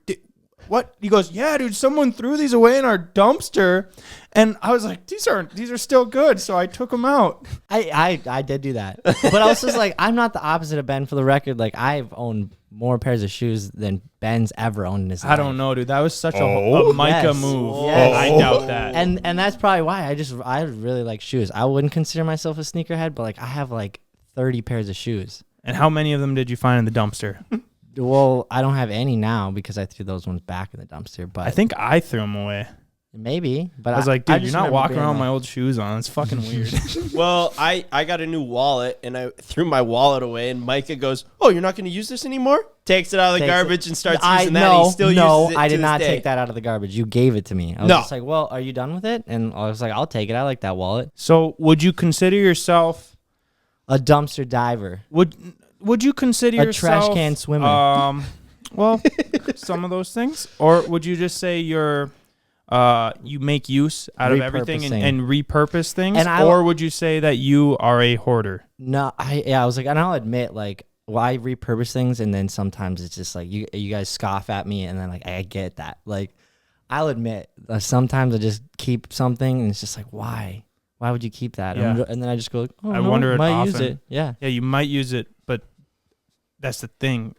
what? He goes, yeah, dude, someone threw these away in our dumpster. And I was like, these are still good. So I took them out. I did do that. But I was just like, I'm not the opposite of Ben, for the record. Like, I've owned more pairs of shoes than Ben's ever owned in his life. I don't know, dude. That was such a Oh. Micah Yes. move. Yes. I doubt that. And that's probably why I really like shoes. I wouldn't consider myself a sneakerhead, but like I have like 30 pairs of shoes. And how many of them did you find in the dumpster? Well, I don't have any now because I threw those ones back in the dumpster. But I think I threw them away. maybe. But I was like, dude, you're just not remember walking being around with like- my old shoes on. It's fucking weird. Well, I got a new wallet and I threw my wallet away and Micah goes, oh, you're not going to use this anymore? Takes it out of the Takes it- garbage and starts I using that. And he still uses it I to did not this day. take that out of the garbage. You gave it to me. I was No. just like, well, are you done with it? And I was like, I'll take it. I like that wallet. So would you consider yourself A dumpster diver. would you consider A yourself trash can swimmer. Well, some of those things, or would you just say you're you make use out of everything and repurpose things, or would you say that you are a hoarder? No, I was like, and I'll admit, like, well, I repurpose things, and then sometimes it's just like you guys scoff at me, and then like I get that. Like, I'll admit, sometimes I just keep something, and it's just like, why? Why would you keep that? Yeah. And then I just go, like, oh, I no, wonder I might often. use it. Yeah. Yeah, you might use it, but that's the thing.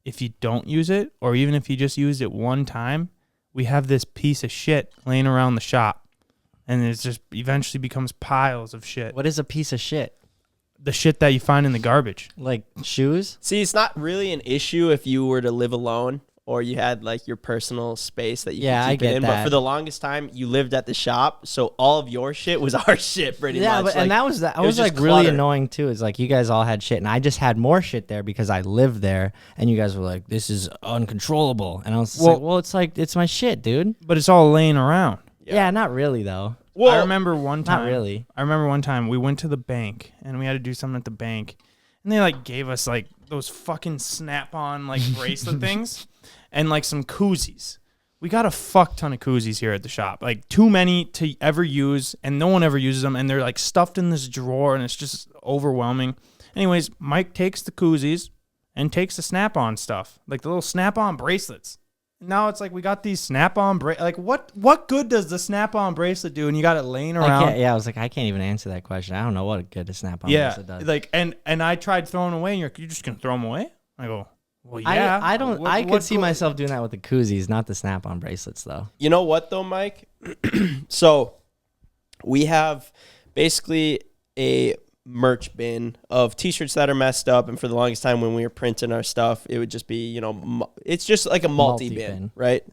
If you don't use it, or even if you just use it one time, we have this piece of shit laying around the shop, and it just eventually becomes piles of shit. What is a piece of shit? The shit that you find in the garbage. Like shoes? See, it's not really an issue if you were to live alone or you had like your personal space that you could keep it in. But for the longest time, you lived at the shop, so all of your shit was our shit, pretty much. Yeah, but, like, and that was like just really clutter. annoying too. Is like you guys all had shit, and I just had more shit there because I lived there, and you guys were like, "This is uncontrollable," and I was like, "Well, it's my shit, dude." But it's all laying around. Yeah, not really though. Well, I remember one time. Not really. I remember one time we went to the bank and we had to do something at the bank, and they like gave us like those fucking Snap-on like bracelet things, and like some koozies. We got a fuck ton of koozies here at the shop, like too many to ever use, and no one ever uses them, and they're like stuffed in this drawer, and it's just overwhelming. Anyways, Mike takes the koozies and takes the Snap-on stuff, like the little Snap-on bracelets. Now it's like we got these Snap-on like what good does the Snap-on bracelet do? And you got it laying around. I was like, I can't even answer that question. I don't know what good a Snap-on bracelet does. Like and I tried throwing them away, and you're just gonna throw them away? I go, well, yeah. I don't. I could see myself doing that with the koozies, not the Snap-on bracelets, though. You know what, though, Mike? So we have basically a merch bin of T-shirts that are messed up, and for the longest time when we were printing our stuff, it would just be, it's just like a multi-bin, right?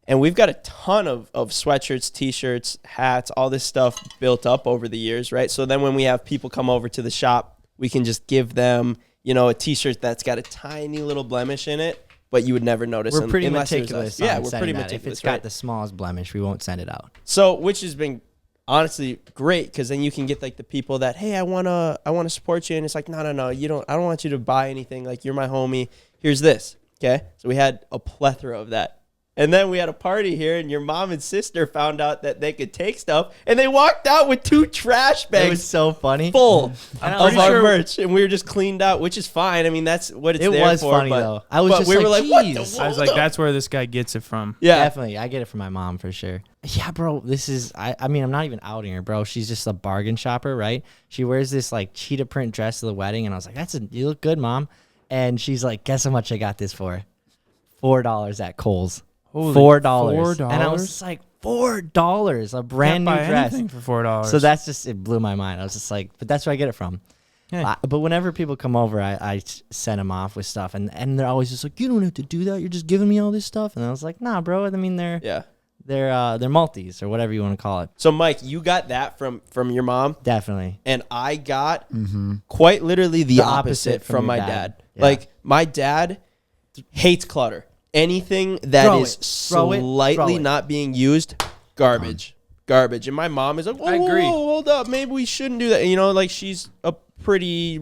And we've got a ton of sweatshirts, T-shirts, hats, all this stuff built up over the years, right? So then when we have people come over to the shop, we can just give them, a T-shirt that's got a tiny little blemish in it, but you would never notice. We're pretty meticulous. Yeah, we're pretty meticulous. If it's got the smallest blemish, we won't send it out. So, which has been honestly great, because then you can get like the people that, hey, I wanna support you, and it's like, no, I don't want you to buy anything. Like, you're my homie. Here's this. Okay, so we had a plethora of that. And then we had a party here, and your mom and sister found out that they could take stuff, and they walked out with 2 trash bags. It was so funny. Full of pretty our sure- merch, and we were just cleaned out, which is fine. I mean, that's what it's It there was for. funny, but, though. I was but just we like, were like, what the? "Jeez." I was like, that's where this guy gets it from. Yeah. Definitely. I get it from my mom for sure. Yeah, bro, this is, I mean, I'm not even outing her, bro. She's just a bargain shopper, right? She wears this like cheetah print dress to the wedding, and I was like, you look good, mom. And she's like, guess how much I got this for? $4 at Kohl's. Holy $4. And I was just like, $4, a brand new Can't buy dress. anything for $4. So that's just, it blew my mind. I was just like, but that's where I get it from. Yeah. But whenever people come over, I send them off with stuff, and they're always just like, you don't have to do that. You're just giving me all this stuff. And I was like, nah, bro. I mean, they're multis or whatever you want to call it. So, Mike, you got that from your mom, Definitely. and I got quite literally the opposite from my dad. Yeah. Like, my dad hates clutter. Anything that Throw is it. Throw it. slightly Throw it. not being used, garbage. Garbage. And my mom is like, I agree. Whoa, hold up. Maybe we shouldn't do that. Like, she's a pretty,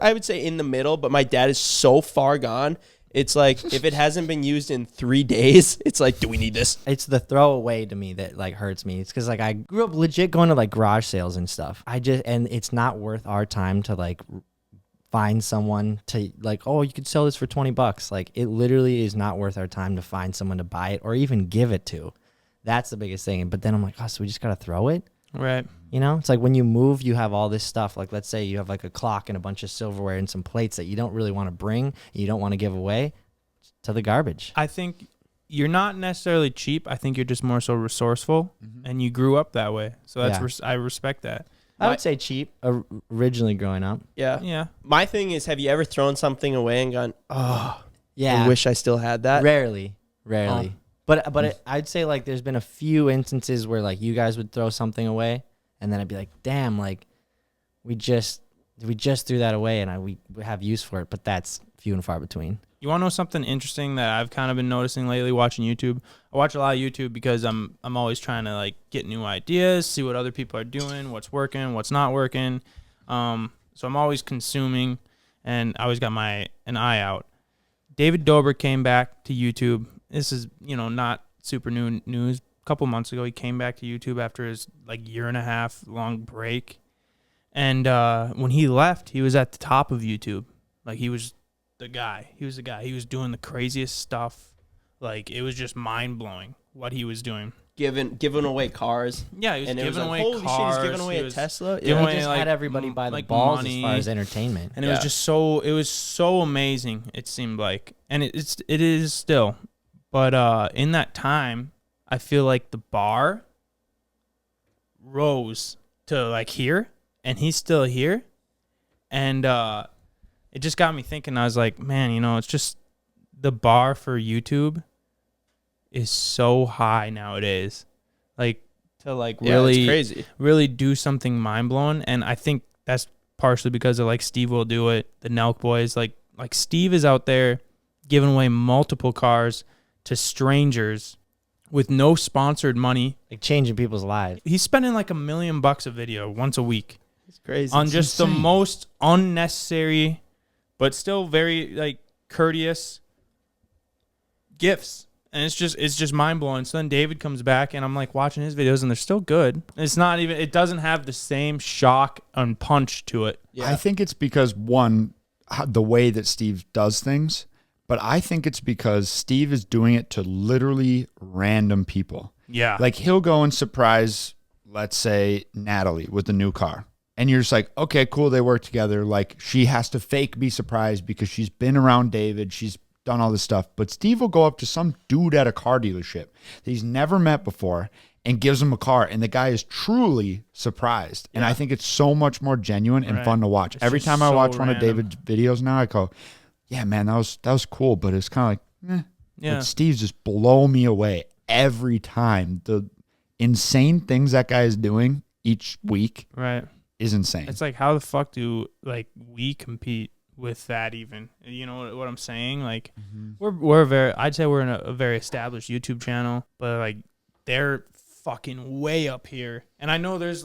I would say in the middle, but my dad is so far gone. It's like, if it hasn't been used in 3 days, it's like, do we need this? It's the throwaway to me that like hurts me. It's because like I grew up legit going to like garage sales and stuff. And it's not worth our time to like find someone to like, oh, you could sell this for $20. Like, it literally is not worth our time to find someone to buy it or even give it to. That's the biggest thing. But then I'm like, oh, so we just gotta throw it. Right. It's like when you move, you have all this stuff. Like, let's say you have like a clock and a bunch of silverware and some plates that you don't really want to bring, you don't want to give away, to the garbage. I think you're not necessarily cheap. I think you're just more so resourceful, and you grew up that way. So that's I respect that. I would say cheap originally growing up. Yeah. Yeah. My thing is, have you ever thrown something away and gone, oh, Yeah. I wish I still had that? Rarely. But I'd say like there's been a few instances where like you guys would throw something away, and then I'd be like, damn, like we just threw that away, and we have use for it, but that's few and far between. You want to know something interesting that I've kind of been noticing lately watching YouTube? I watch a lot of YouTube because I'm always trying to like get new ideas, see what other people are doing, what's working, what's not working. So I'm always consuming. and I always got an eye out. David Dobrik came back to YouTube. This is, not super new news. A couple months ago, he came back to YouTube after his year and a half long break. And when he left, he was at the top of YouTube. He was the guy. He was the guy. He was doing the craziest stuff. It was just mind blowing what he was doing. Giving away cars. Yeah, he was and giving away holy cars. Shit, he's giving away a Tesla. Giving He away, just had everybody by the balls money. as far as entertainment. And it was just it was so amazing, it seemed like. And it is still. But in that time, I feel like the bar rose to here, and he's still here. And it just got me thinking. I was like, man, it's just the bar for YouTube is so high nowadays. Really it's crazy. Really do something mind blowing. And I think that's partially because of Steve Will Do It, the Nelk Boys. Like Steve is out there giving away multiple cars to strangers with no sponsored money. Changing people's lives. He's spending $1 million a video once a week. It's crazy. On just the most unnecessary, but still very courteous gifts. And it's just mind blowing. So then David comes back, and I'm watching his videos, and they're still good. It doesn't have the same shock and punch to it. Yeah. I think it's because the way that Steve does things, but I think it's because Steve is doing it to literally random people. Yeah. He'll go and surprise, let's say, Natalie with a new car. And you're just okay, cool, they work together. She has to fake be surprised because she's been around David. She's done all this stuff. But Steve will go up to some dude at a car dealership that he's never met before and gives him a car. And the guy is truly surprised. And I think it's so much more genuine and fun to watch. It's Every just time I so watch one of random. David's videos now, I go, yeah, man, that was cool. But it's kind of Yeah. But Steve's just blow me away every time. The insane things that guy is doing each week Right. is insane. It's how the fuck do we compete with that even? You know what I'm saying? I'd say we're in a very established YouTube channel, but they're fucking way up here. And I know there's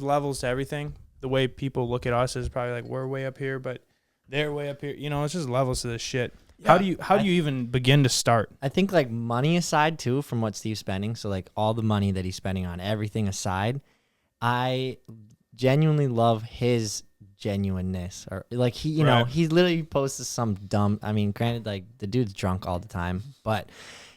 levels to everything. The way people look at us is probably we're way up here, but they're way up here. It's just levels to this shit. Yeah. How do you even begin to start? I think money aside too, from what Steve's spending. So all the money that he's spending on everything aside, I genuinely love his genuineness. Or he literally posts some dumb. I mean, granted, the dude's drunk all the time, but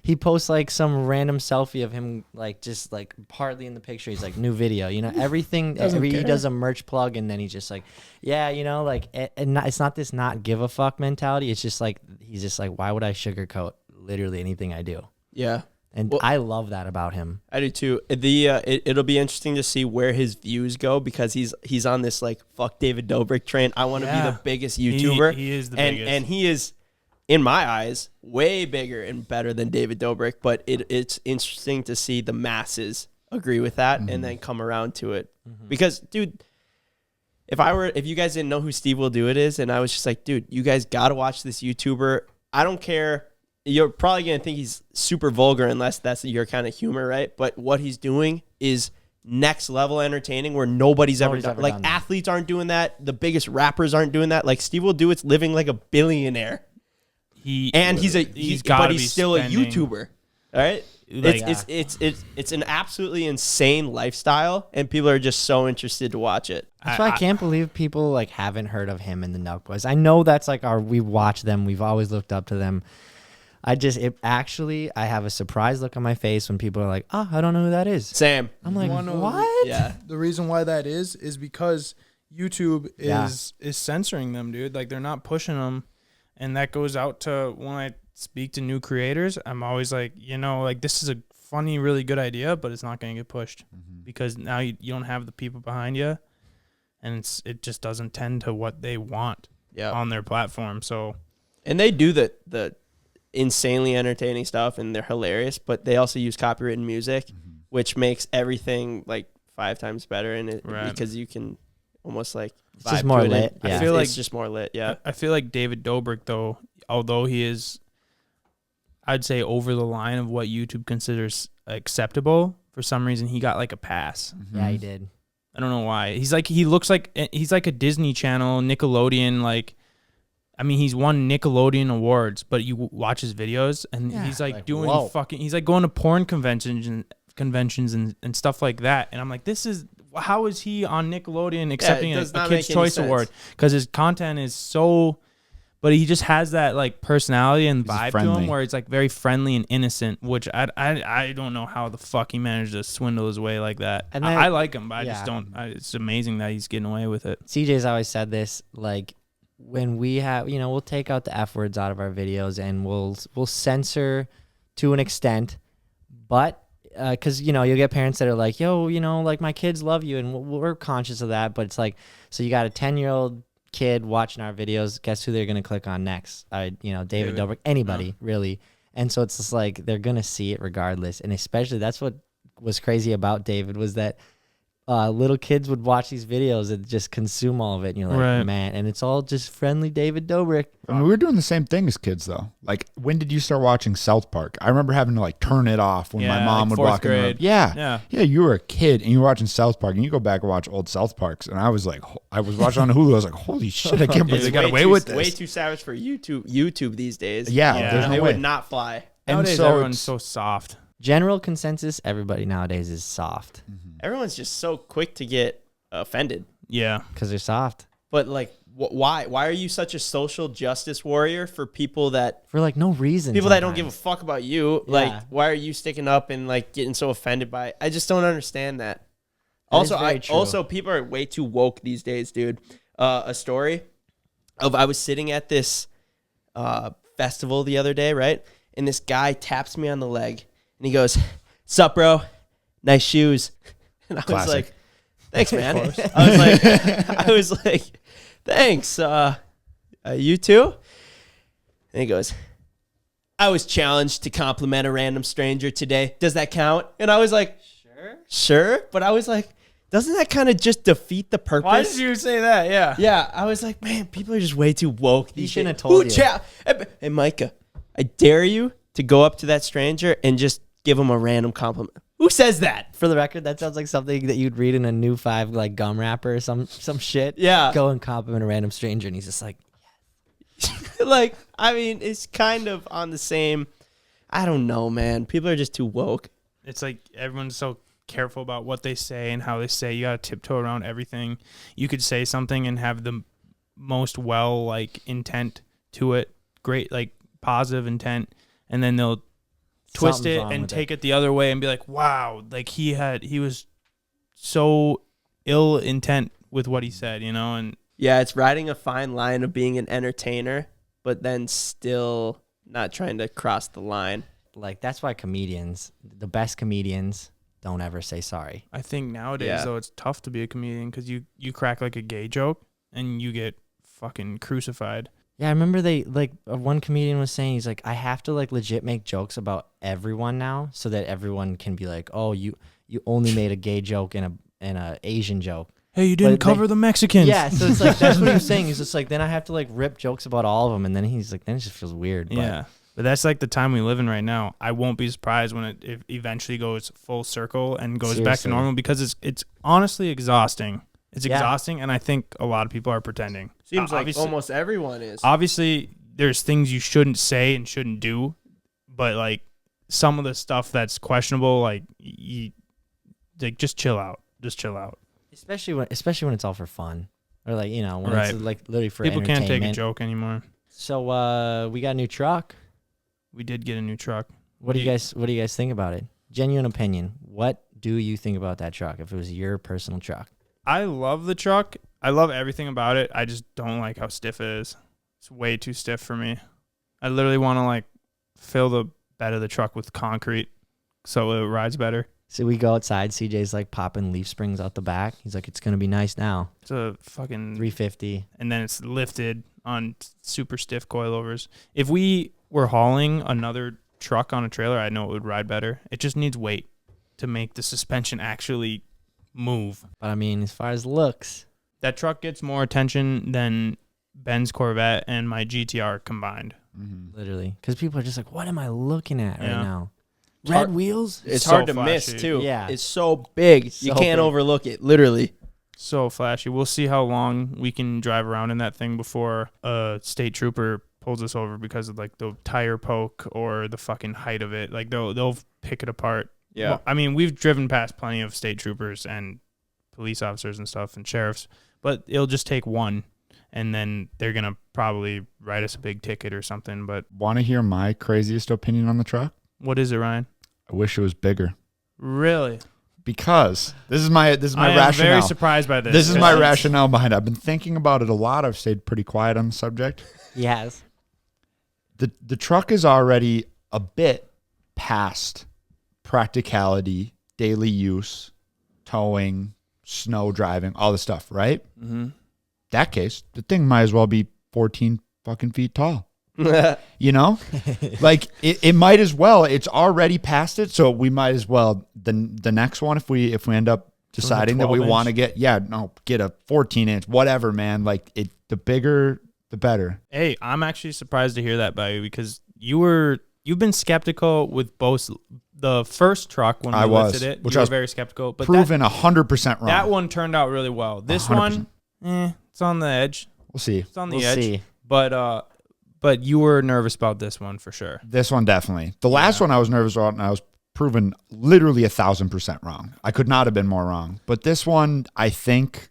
he posts some random selfie of him just partly in the picture. He's new video. Everything. He does a merch plug, and then he's just and it's not this not give a fuck mentality. It's just he's just why would I sugarcoat literally anything I do? Yeah. And I love that about him. I do too. It'll be interesting to see where his views go because he's on this fuck David Dobrik train. I want to be the biggest YouTuber. He is the biggest. And he is, in my eyes, way bigger and better than David Dobrik. But it's interesting to see the masses agree with that and then come around to it. Because, dude, if you guys didn't know who Steve Will Do It is, and I was just dude, you guys got to watch this YouTuber. I don't care. You're probably going to think he's super vulgar unless that's your kind of humor, right? But what he's doing is next level entertaining where nobody's ever done. Like athletes aren't doing that. The biggest rappers aren't doing that. Like Steve Will Do It's living like a billionaire. He's still a YouTuber. All right? Like, It's an absolutely insane lifestyle, and people are just so interested to watch it. That's why I can't believe people like haven't heard of him and the Nelk Boys. I know that's like we watch them. We've always looked up to them. I have a surprised look on my face when people are like, "Oh, I don't know who that is." Same. I'm like, One of- what? Yeah. The reason why that is because YouTube is censoring them, dude. Like they're not pushing them, and that goes out to when I speak to new creators. I'm always like, like this is a funny, really good idea, but it's not going to get pushed because now you don't have the people behind you, and it just doesn't tend to what they want on their platform. So, and they do the insanely entertaining stuff, and they're hilarious, but they also use copywritten music, which makes everything like 5 times better. And because you can almost like it's just more lit. I feel like it's just more lit. Yeah. I feel like David Dobrik, though, although he is, I'd say, over the line of what YouTube considers acceptable, for some reason he got like a pass. Yeah, he did. I don't know why. He's like, he looks like he's like a Disney Channel, Nickelodeon, like I mean, he's won Nickelodeon awards, but you watch his videos and he's like doing whoa. he's like going to porn conventions and stuff like that. And I'm like, how is he on Nickelodeon accepting it does a not Kids' make any Choice sense. Award? Because his content is so, but he just has that like personality and vibe to friendly. him where it's like very friendly and innocent, which I don't know how the fuck he managed to swindle his way like that. And I like him, but I yeah. just don't. It's amazing that he's getting away with it. CJ's always said this, like when we have, we'll take out the F words out of our videos and we'll censor to an extent, but because you'll get parents that are like, yo, like my kids love you, and we're conscious of that, but it's like, so you got a 10-year-old kid watching our videos, guess who they're gonna click on next? David Dobrik, anybody really. And so it's just like they're gonna see it regardless. And especially that's what was crazy about David was that little kids would watch these videos and just consume all of it, and you're like, Right. man, and it's all just friendly David Dobrik. I mean, we were doing the same thing as kids, though. Like, when did you start watching South Park? I remember having to like turn it off when my Yeah, mom like would walk in the room. grade. Yeah, you were a kid and you were watching South Park, and you go back and watch old South Parks, and I was like, I was watching on Hulu. I was like, holy shit, I can't believe they got away with this. Way too savage for YouTube these days. Yeah, Yeah. there's They no way. would not fly. And Nowadays, so everyone's it's- so soft. General consensus, everybody nowadays is soft Everyone's just so quick to get offended. Yeah. because they're soft But like, why? Why are you such a social justice warrior for people that for like no reason. that don't give a sometimes. fuck about you? Yeah. Like, why are you sticking up and like getting so offended by it? I just don't understand that. That is Also, very true. also people are way too woke these days, dude. A story of I was sitting at this festival the other day, right? And this guy taps me on the leg and he goes, "Sup, bro? Nice shoes." And I was Classic. like, "Thanks, man." I was like, "Thanks. You too?" And he goes, "I was challenged to compliment a random stranger today. Does that count?" And I was like, Sure. But I was like, doesn't that kind of just defeat the purpose? Why did you say that? Yeah. Yeah, I was like, man, people are just way too woke. He these shouldn't days. have told Who you. Hey, Micah, I dare you to go up to that stranger and just give him a random compliment. Who says that? For the record, that sounds like something that you'd read in a new 5 like gum wrapper or some shit. Yeah. Go and compliment a random stranger, and he's just like, Like, I mean, it's kind of on the same. I don't know, man. People are just too woke. It's like everyone's so careful about what they say and how they say. You got to tiptoe around everything. You could say something and have the most intent to it, great positive intent, and then they'll twist Something's it wrong and with take it the other way and be like, wow, like he was so ill intent with what he said, and Yeah, it's riding a fine line of being an entertainer, but then still not trying to cross the line. like that's why comedians, the best comedians, don't ever say sorry. I think nowadays though it's tough to be a comedian because you crack like a gay joke and you get fucking crucified. Yeah, I remember one comedian was saying, he's like, I have to like legit make jokes about everyone now so that everyone can be like, oh, you only made a gay joke and a Asian joke. Hey, you didn't But cover the Mexicans. Yeah, so it's like that's what he was saying. He's just like, then I have to like rip jokes about all of them, and then he's like, then it just feels weird. But Yeah. But that's like the time we live in right now. I won't be surprised when it eventually goes full circle and goes back to Seriously. normal because it's honestly exhausting. It's Yeah. exhausting, and I think a lot of people are pretending. Seems like Obviously- almost everyone is. Obviously, there's things you shouldn't say and shouldn't do, but like some of the stuff that's questionable, just chill out. Just chill out. especially when it's all for fun, or like when Right. it's like literally for People can't take a entertainment. joke anymore. So we got a new truck. We did get a new truck. What do you guys think about it? Genuine opinion. What do you think about that truck if it was your personal truck? I love the truck. I love everything about it. I just don't like how stiff it is. It's way too stiff for me. I literally want to fill the bed of the truck with concrete so it rides better. So we go outside. CJ's like popping leaf springs out the back. He's like, it's gonna be nice now. It's a fucking 350. and then it's lifted on super stiff coilovers. If we were hauling another truck on a trailer, I know it would ride better. It just needs weight to make the suspension actually move. But I mean, as far as looks, That truck gets more attention than Ben's Corvette and my GTR combined. literally, because people are just like, what am I looking at right Yeah. now? It's hard- Red wheels. It's so hard to flashy. miss too. Yeah. It's so big. You So can't big. overlook it. Literally. So flashy. We'll see how long we can drive around in that thing before a state trooper pulls us over because of like the tire poke or the fucking height of it. Like they'll pick it apart. Yeah. Well, I mean, we've driven past plenty of state troopers and police officers and stuff and sheriffs, but it'll just take one, and then they're gonna probably write us a big ticket or something. But Want to hear my craziest opinion on the truck? what is it, Ryan? I wish it was bigger. Really? Because this is my I am rationale. very surprised by this. This is my It's- rationale behind it. I've been thinking about it a lot. I've stayed pretty quiet on the subject. Yes. The truck is already a bit past practicality, daily use, towing, snow driving, all the stuff, right? Mhm. That case, the thing might as well be 14 fucking feet tall. You know, like it might as well. It's already past it, so we might as well the next one if we end up deciding that we 12 want to inch. get a 14-inch, whatever, man. Like the bigger, the better. Hey, I'm actually surprised to hear that by you because you've been skeptical with both the first truck when we I was, lifted it. which You I were was very skeptical, but Proven 100% wrong. that one turned out really well. This 100%. one, it's on the edge. We'll see. It's on the We'll edge. see. But you were nervous about this one for sure. This one definitely. The last one I was nervous about, and I was proven literally 1,000% wrong. I could not have been more wrong. But this one, I think,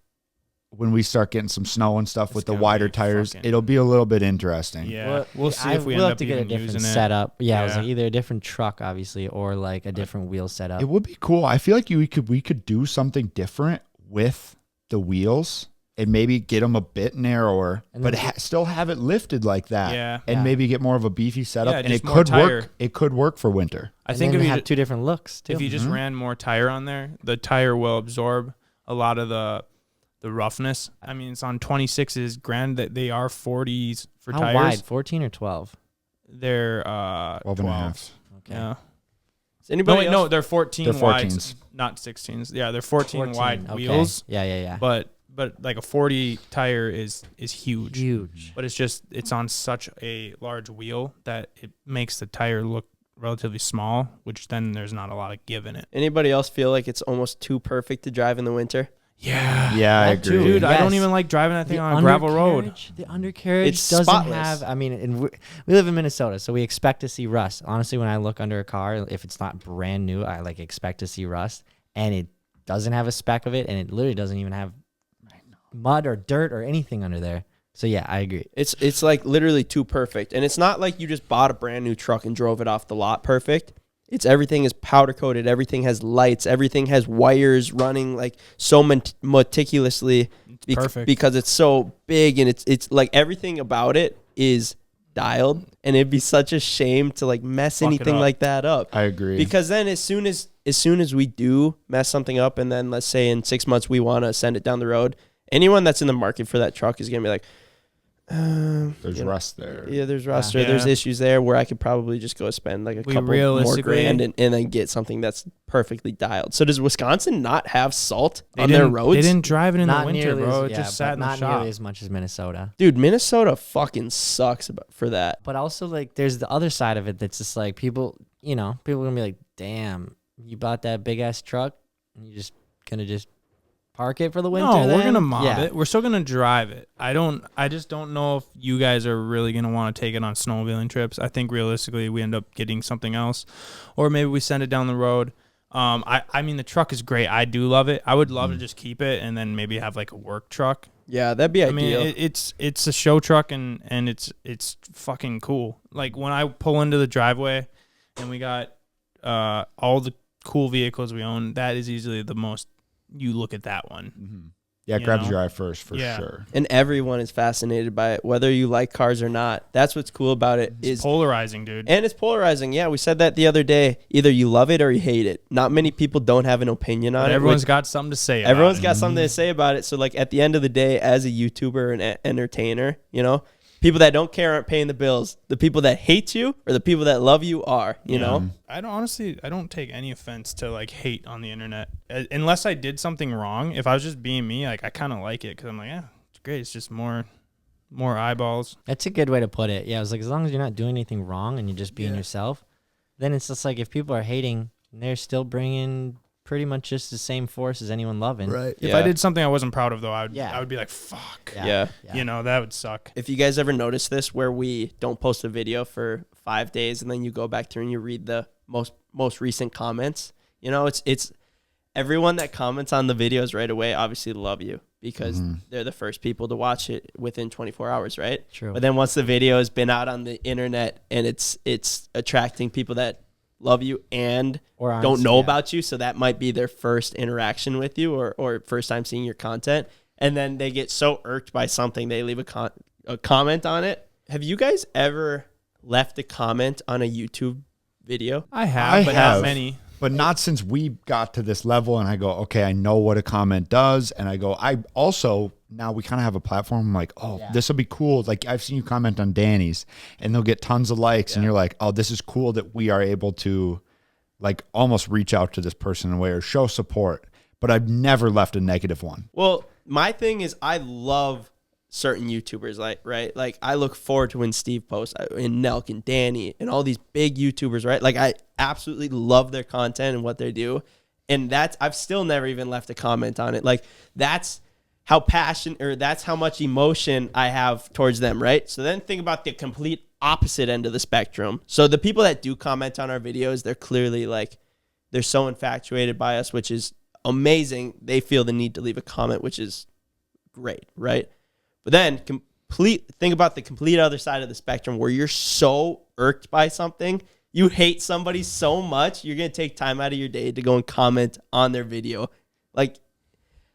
when we start getting some snow and stuff It's with the gonna wider be tires, fucking- it'll be a little bit interesting. Yeah, we'll see I if we will end have up to get a even different using it. setup. Yeah, it was Yeah. like either a different truck, obviously, or like a different wheel setup. It would be cool. I feel like we could do something different with the wheels and maybe get them a bit narrower, And but then- still have it lifted like that. Yeah. And Yeah. maybe get more of a beefy setup. Yeah, and just it more could tire. work. It could work for winter. I And think then if they you have two different looks too. if you just Mhm. ran more tire on there, the tire will absorb a lot of the roughness. I mean, it's on 26s. Granted that they are 40s for How tires. wide? 14 or 12? They're 12 and a half. Okay. Yeah. Is anybody No, else? they're 14 They're wide, 14s. not 16s. Yeah, they're 14 wide okay. wheels, Yeah. but like a 40 tire is huge. Huge. But it's on such a large wheel that it makes the tire look relatively small, which then there's not a lot of give in it. Anybody else feel like it's almost too perfect to drive in the winter? Yeah. Yeah, I That too. agree. Dude, I don't Yes. even like driving that thing The on a gravel road. undercarriage- The undercarriage It's doesn't spotless. have. I mean, and we live in Minnesota, so we expect to see rust. Honestly, when I look under a car, if it's not brand new, I like expect to see rust, and it doesn't have a speck of it, and it literally doesn't even have mud or dirt or anything under there. So yeah, I agree. It's like literally too perfect, and it's not like you just bought a brand new truck and drove it off the lot perfect. It's everything is powder coated, everything has lights, everything has wires running like so meticulously. Perfect. Because it's so big, and it's like everything about it is dialed, and it'd be such a shame to like mess Fuck it anything up. like that up. I agree. Because then as soon as we do mess something up, and then let's say in 6 months we want to send it down the road, anyone that's in the market for that truck is gonna be like, There's you know, rust there. yeah, there's rust or Yeah. there's issues there where I could probably just go spend like a We couple more realistically- grand and then get something that's perfectly dialed. So does Wisconsin not have salt They on their didn't- roads? They didn't drive it in the Not winter, nearly bro. as, It yeah, just sat but in the not shop. nearly as much as Minnesota. Dude, Minnesota fucking sucks for that. But also, like, there's the other side of it that's just like people are gonna be like, "Damn, you bought that big ass truck, and you just gonna just park it for the winter?" No, we're then?" gonna mob Yeah. it. We're still gonna drive it. I just don't know if you guys are really gonna want to take it on snowmobiling trips. I think realistically we end up getting something else, or maybe we send it down the road. I mean the truck is great. I do love it. I would love to just keep it and then maybe have like a work truck. Yeah, that'd be I mean ideal. it's a show truck and it's fucking cool. Like when I pull into the driveway and we got all the cool vehicles we own, that is easily the most. You look at that one. Mm-hmm. Yeah, You grabs know? your eye first for Yeah. sure. And everyone is fascinated by it, whether you like cars or not. That's what's cool about it. It's Is polarizing, dude. And it's polarizing. Yeah, we said that the other day. Either you love it or you hate it. Not many people don't have an opinion on But it. everyone's which- got something to say. About everyone's it. got something to say about it. So like at the end of the day, as a YouTuber and entertainer, people that don't care aren't paying the bills. The people that hate you or the people that love you are. You know. I don't take any offense to like hate on the internet unless I did something wrong. If I was just being me, like I kind of like it because I'm like, yeah, it's great. It's just more eyeballs. That's a good way to put it. Yeah, it's like as long as you're not doing anything wrong and you're just being yourself, then it's just like if people are hating, and they're still bringing pretty much just the same force as anyone loving. Right. If Yeah. I did something I wasn't proud of, though, I Yeah. would be like, fuck. Yeah. You know, that would suck. If you guys ever notice this, where we don't post a video for 5 days and then you go back through and you read the most recent comments, you know, it's everyone that comments on the videos right away obviously love you because they're the first people to watch it within 24 hours, right? True. But then once the video has been out on the internet and it's attracting people that love you and Or aren't- don't know yeah. about you, so that might be their first interaction with you or first time seeing your content, and then they get so irked by something they leave a comment on it. Have you guys ever left a comment on a YouTube video? I have, but not many. But not since we got to this level and I go, okay, I know what a comment does. And I go, I also, now we kind of have a platform. I'm like, oh, this will be cool. Like I've seen you comment on Danny's and they'll get tons of likes. And you're like, oh, this is cool that we are able to like almost reach out to this person in a way or show support. But I've never left a negative one. Well, my thing is I love certain YouTubers, like I look forward to when Steve posts and Nelk and Danny and all these big YouTubers, right? Like I absolutely love their content and what they do. And I've still never even left a comment on it. Like that's how passionate or that's how much emotion I have towards them, right? So then think about the complete opposite end of the spectrum. So the people that do comment on our videos, they're clearly like, they're so infatuated by us, which is amazing. They feel the need to leave a comment, which is great, right? But then think about the complete other side of the spectrum where you're so irked by something, you hate somebody so much, you're going to take time out of your day to go and comment on their video. Like,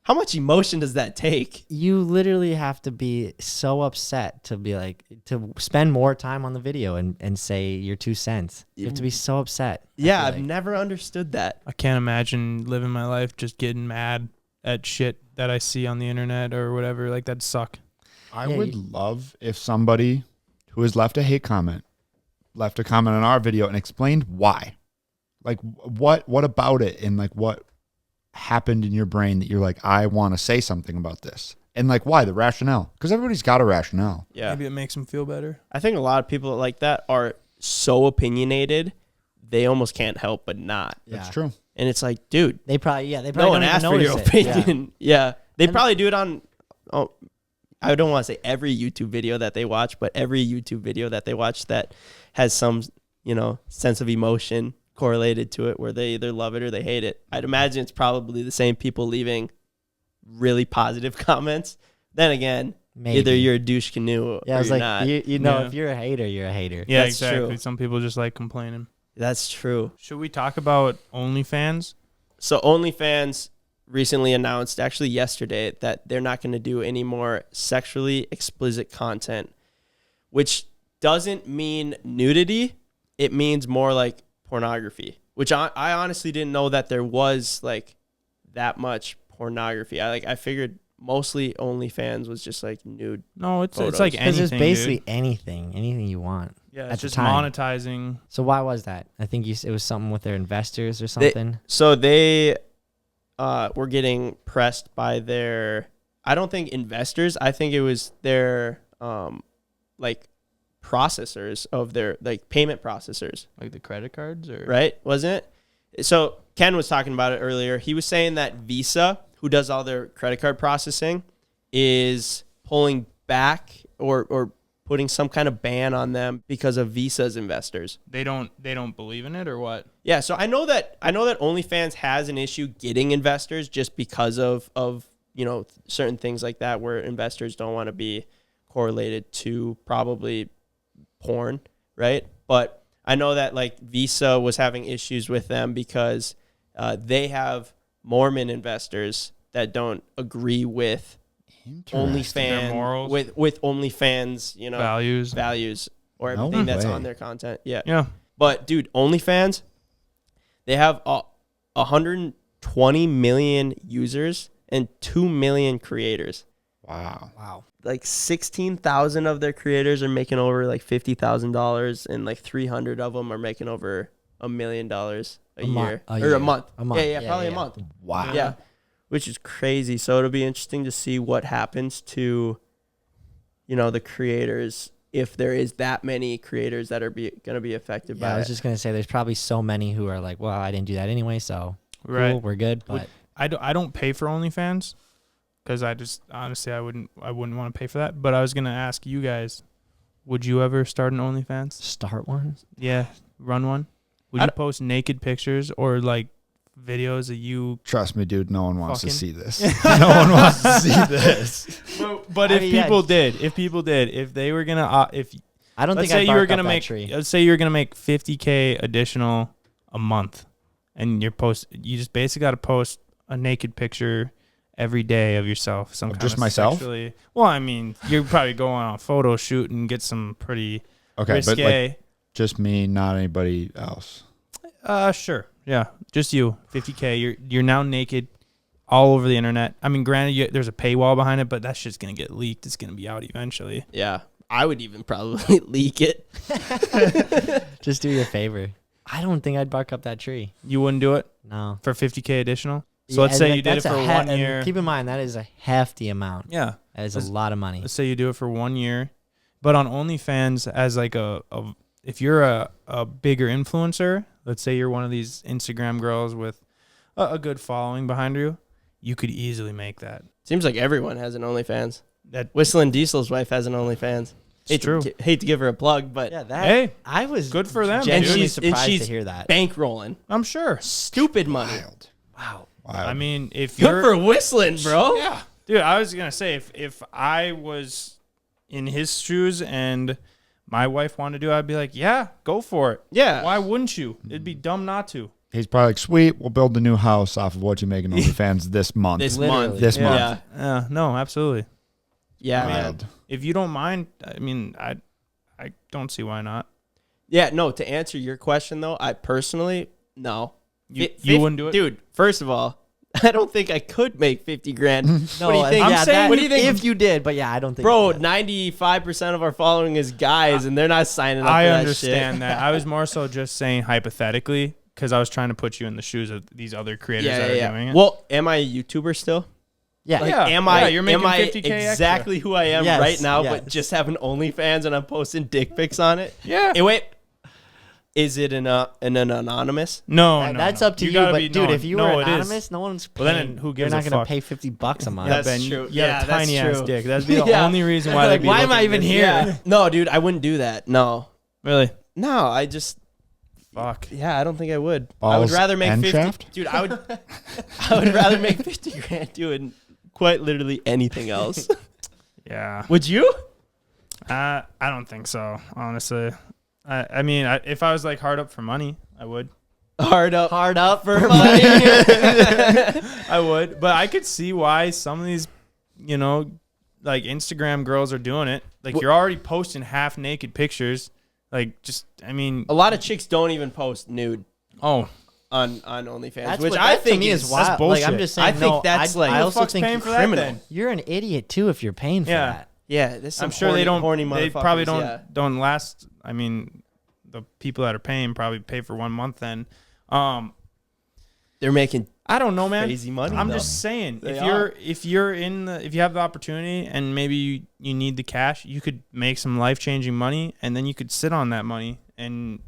how much emotion does that take? You literally have to be so upset to be like, to spend more time on the video and say your 2 cents. You have to be so upset. Yeah, I I've feel like. never understood that. I can't imagine living my life just getting mad at shit that I see on the internet or whatever. Like, that'd suck. I Yeah, would love if somebody who has left a hate comment left a comment on our video and explained why. Like what about it and like what happened in your brain that you're like, I want to say something about this. And like why, the rationale. Because everybody's got a rationale. Yeah. Maybe it makes them feel better. I think a lot of people like that are so opinionated, they almost can't help but not. Yeah. That's true. And it's like, dude, They probably no don't one even asked for your notice it. Yeah. opinion. Yeah. They And- probably do it on, I don't want to say every YouTube video that they watch, but every YouTube video that they watch that has some, sense of emotion correlated to it where they either love it or they hate it. I'd imagine it's probably the same people leaving really positive comments. Then again, Maybe. either you're a douche canoe Yeah, or I was you're like, not. you know, Yeah. if you're a hater, you're a hater. Yeah, That's exactly. true. Some people just like complaining. That's true. Should we talk about OnlyFans? So OnlyFans recently announced, actually yesterday, that they're not going to do any more sexually explicit content, which doesn't mean nudity. It means more like pornography, which I honestly didn't know that there was like that much pornography. I figured mostly OnlyFans was just like nude. No, it's Photos. like Because anything, it's basically dude. anything you want. Yeah, at it's the just time. monetizing. So why was that? I think it was something with their investors or something. So they were getting pressed by their, I don't think investors, I think it was their like processors of their like payment processors, Like the credit cards or right? Wasn't it? So Ken was talking about it earlier. He was saying that Visa, who does all their credit card processing, is pulling back or putting some kind of ban on them because of Visa's investors. They don't believe in it or what? Yeah, so I know that OnlyFans has an issue getting investors just because of certain things like that where investors don't want to be correlated to probably porn, right? But I know that like Visa was having issues with them because they have Mormon investors that don't agree with Their OnlyFans morals. with OnlyFans, values or No everything that's way. on their content. Yeah. Yeah. But dude, OnlyFans, they have 120 million users and 2 million creators. Wow. Wow. Like 16,000 of their creators are making over like $50,000 and like 300 of them are making over $1 million a year. A Or year. a month. A month. Yeah, Yeah, probably yeah. a month. Wow. Yeah. Which is crazy. So it'll be interesting to see what happens to, the creators if there is that many creators that are going to be affected Yeah, by I was it. just gonna say there's probably so many who are like, well, I didn't do that anyway, so Right. Cool, we're good. But I don't pay for OnlyFans because I just honestly I wouldn't want to pay for that. But I was gonna ask you guys, would you ever start an OnlyFans? start one. Yeah, run one. Would you post naked pictures or like videos of you? Trust me, dude. No one wants to Fucking- see this. No one wants to see this. But I if mean, yeah. people did, if they were gonna, if I don't let's think say I'd you were bark gonna up that make, tree. let's say you're gonna make 50K additional a month, and you just basically got to post a naked picture every day of yourself. Some Of kind just of myself? sexually- Well, I mean, you're probably going on a photo shoot and get some pretty Okay, risque. but like just me, not anybody else. Sure. Yeah. Just you. 50K. You're now naked all over the internet. I mean, granted, there's a paywall behind it, but that shit's going to get leaked. It's going to be out eventually. Yeah. I would even probably leak it. Just do your favor. I don't think I'd bark up that tree. You wouldn't do it No. for 50K additional? So Yeah, let's say and you did it that's for a 1 and year. Keep in mind that is a hefty amount. Yeah. That is Let's- a lot of money. Let's say you do it for 1 year. But on OnlyFans, as like if you're a bigger influencer, let's say you're one of these Instagram girls with a good following behind you, you could easily make that. Seems like everyone has an OnlyFans. That Whistling Diesel's wife has an OnlyFans. It's true. Hate to give her a plug, but Yeah, that. Hey, I was good for them, genuinely dude. surprised And she's to hear that. bankrolling. I'm sure. Stupid money. Wild. Wow. Wild. I mean, if Good you're for whistling, bro. yeah, dude. I was gonna say if I was in his shoes and my wife wanted to do it, I'd be like, yeah, go for it. Yeah. Why wouldn't you? It'd be dumb not to. He's probably like, sweet, we'll build a new house off of what you make in OnlyFans this month. This Literally. month. This Yeah. month. Yeah. No, absolutely. Yeah, man. Wild. If you don't mind, I mean, I don't see why not. Yeah, no, to answer your question, though, I personally, no. You wouldn't do it? Dude, first of all, I don't think I could make 50 grand. No, what do you think? yeah, saying- what do you think? If you did, but yeah, I don't think. Bro, you did. 95% of our following is guys, and they're not signing up I for that understand that. I was more so just saying hypothetically because I was trying to put you in the shoes of these other shit. creators Yeah, that are yeah, doing yeah. it. Well, am I a YouTuber still? Yeah. Like, Yeah. am Yeah, I? you're making am I 50K extra. exactly who I am Yes, right now, yes. but just have an OnlyFans and I'm posting dick pics on it? yeah. Hey, wait. Is it an anonymous? No, no, That's no. up to you. gotta But be dude, known. if you No, were it is. anonymous, no one's Well, paying. then who You're gives not a gonna fuck? pay $50 a month. Yeah, That's Ben, true. you have Yeah, a that's tiny ass true. dick. That'd be the Yeah. only reason why. Like, they'd be why am I looking even this- here? Yeah. No, dude, I wouldn't do that. No. Really? No, I just Fuck. yeah, I don't think I would. I would Balls rather make and 50. shaft? Dude, I would rather make 50 grand doing quite literally anything else. Yeah. Would you? I don't think so. Honestly, I mean, if I was like hard up for money, I would. Hard up. Hard up for money. I would, but I could see why some of these, like Instagram girls are doing it. Like Wh- you're already posting half naked pictures. Like just, I mean, A lot of chicks don't even post nude oh, on OnlyFans, That's which what, I that think to me is that's wild. Like, I'm bullshit. just saying. I think no, that's like- I Who the also fuck's think paying for that criminal. then? you're an idiot too if you're paying for Yeah. that. Yeah, there's some I'm sure they don't. horny They probably motherfuckers, don't yeah. last. I mean, the people that are paying probably pay for 1 month. Then, They're making I don't know, man. crazy money. I'm though. just saying, They if you have the opportunity and maybe you need the cash, you could make some life changing money, and then you could sit on that money, and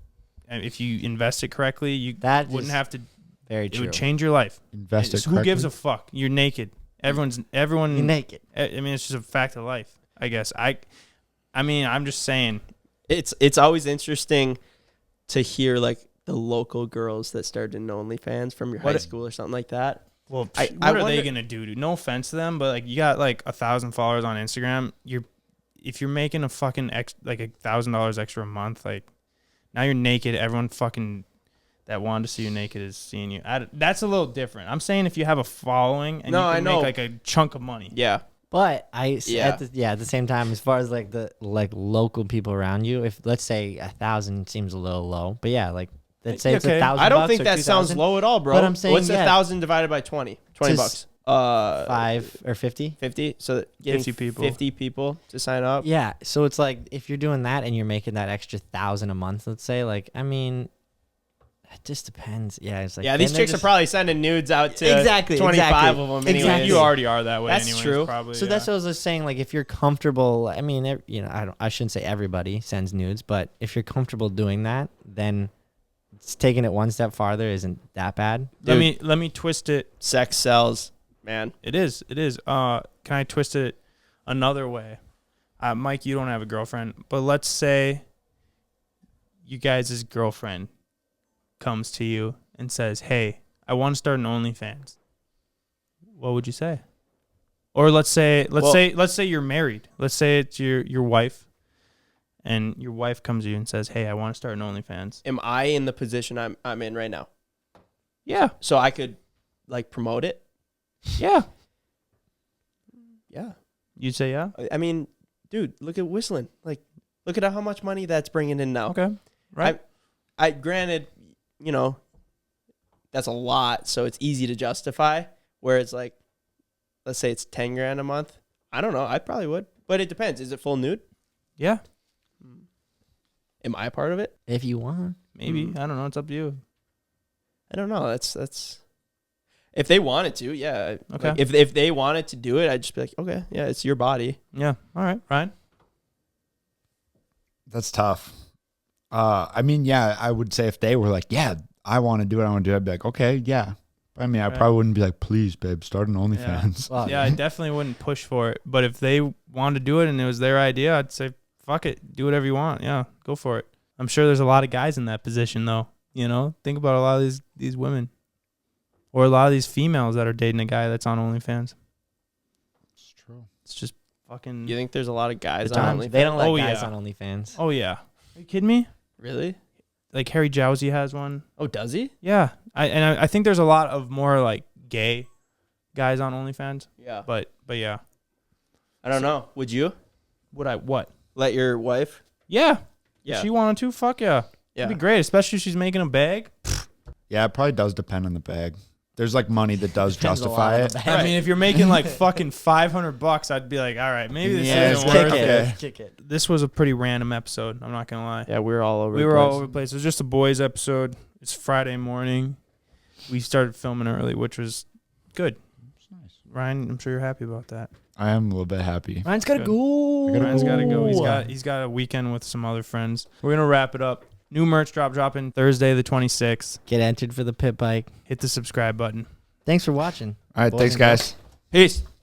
if you invest it correctly, you That wouldn't is have to. Very It true. would change your life. Invest it Who gives correctly. a fuck? You're naked. Everyone. You're naked. I mean, it's just a fact of life, I guess. I mean, I'm just saying. It's always interesting to hear like the local girls that started in OnlyFans from your high What- school or something like that. Well, I what are they wonder- gonna do? Dude? No offense to them, but like you got like 1,000 followers on Instagram. If you're making a fucking like $1,000 extra a month, like now you're naked. Everyone fucking that wanted to see you naked is seeing you. That's a little different. I'm saying if you have a following and No, you I can know. make like a chunk of money. Yeah, But Yeah. at the same time, as far as like the local people around you, if let's say 1,000 seems a little low, but yeah, like let's say it's Okay. 1,000. I don't bucks think or that sounds 2,000, low at all, bro. But I'm saying, what's yeah. 1,000 divided by 20? 20 Just bucks. 5 or 50. 50. So getting 50 people. 50 people to sign up. Yeah, so it's like if you're doing that and you're making that extra 1,000 a month, let's say, like I mean, it just depends. Yeah, it's like Yeah, these then they're chicks are just- probably sending nudes out to Exactly, 25 exactly. of them. Anyways. Exactly. You already are that way. That's anyways, true. Probably. So that's what I was just saying. Like, if you're comfortable, I mean, I shouldn't say everybody sends nudes, but if you're comfortable doing that, then taking it one step farther isn't that bad. Let me twist it. Sex sells, man. It is. Can I twist it another way? Mike, you don't have a girlfriend, but let's say you guys' girlfriend comes to you and says, "Hey, I want to start an OnlyFans." What would you say? Or let's say you're married. Let's say it's your wife, and your wife comes to you and says, "Hey, I want to start an OnlyFans." Am I in the position I'm in right now? Yeah. So I could like promote it? Yeah. Yeah. You'd say yeah? I mean, dude, look at whistling. Like, look at how much money that's bringing in now. Okay. Right. I granted, you know, that's a lot, so it's easy to justify. Where it's like, let's say it's 10 grand a month. I don't know. I probably would, but it depends. Is it full nude? Yeah. Am I a part of it? If you want. Maybe. I don't know. It's up to you. I don't know. That's if they wanted to, yeah. Okay. Like, if they wanted to do it, I'd just be like, okay, yeah, it's your body. Yeah. All right. Ryan? That's tough. I mean, yeah, I would say if they were like, yeah, I want to do it, I'd be like, okay, yeah. I mean, I Right. probably wouldn't be like, please, babe, start an OnlyFans. Well, Yeah, I definitely wouldn't push for it. But if they wanted to do it and it was their idea, I'd say, fuck it. Do whatever you want. Yeah, go for it. I'm sure there's a lot of guys in that position, though. You know, think about a lot of these women. Or a lot of these females that are dating a guy that's on OnlyFans. It's true. It's just fucking... You think there's a lot of guys the on times- OnlyFans? they don't like Oh, guys yeah. on OnlyFans. Oh, yeah. Are you kidding me? Really? Like, Harry Jowsey has one. Oh, does he? Yeah. I think there's a lot of more, like, gay guys on OnlyFans. Yeah. But yeah. I don't know. Would you Would I... What? let your wife? Yeah. Yeah. If she wanted to, fuck yeah. Yeah. It'd be great, especially if she's making a bag. Yeah, it probably does depend on the bag. There's like money that does Depends a lot justify on it. the bag. I mean, if you're making like fucking $500, I'd be like, all right, maybe this Yeah, isn't it's worth kick it. it. Kick it. This was a pretty random episode. I'm not gonna lie. Yeah, we're all over. We were all over the place. It was just a boys episode. It's Friday morning. We started filming early, which was good. Ryan, I'm sure you're happy about that. I am a little bit happy. Ryan's got to Good. go. Ryan's got to go. He's got a weekend with some other friends. We're gonna wrap it up. New merch dropping Thursday the 26th. Get entered for the pit bike. Hit the subscribe button. Thanks for watching. All right, Boys thanks, and guys. Peace.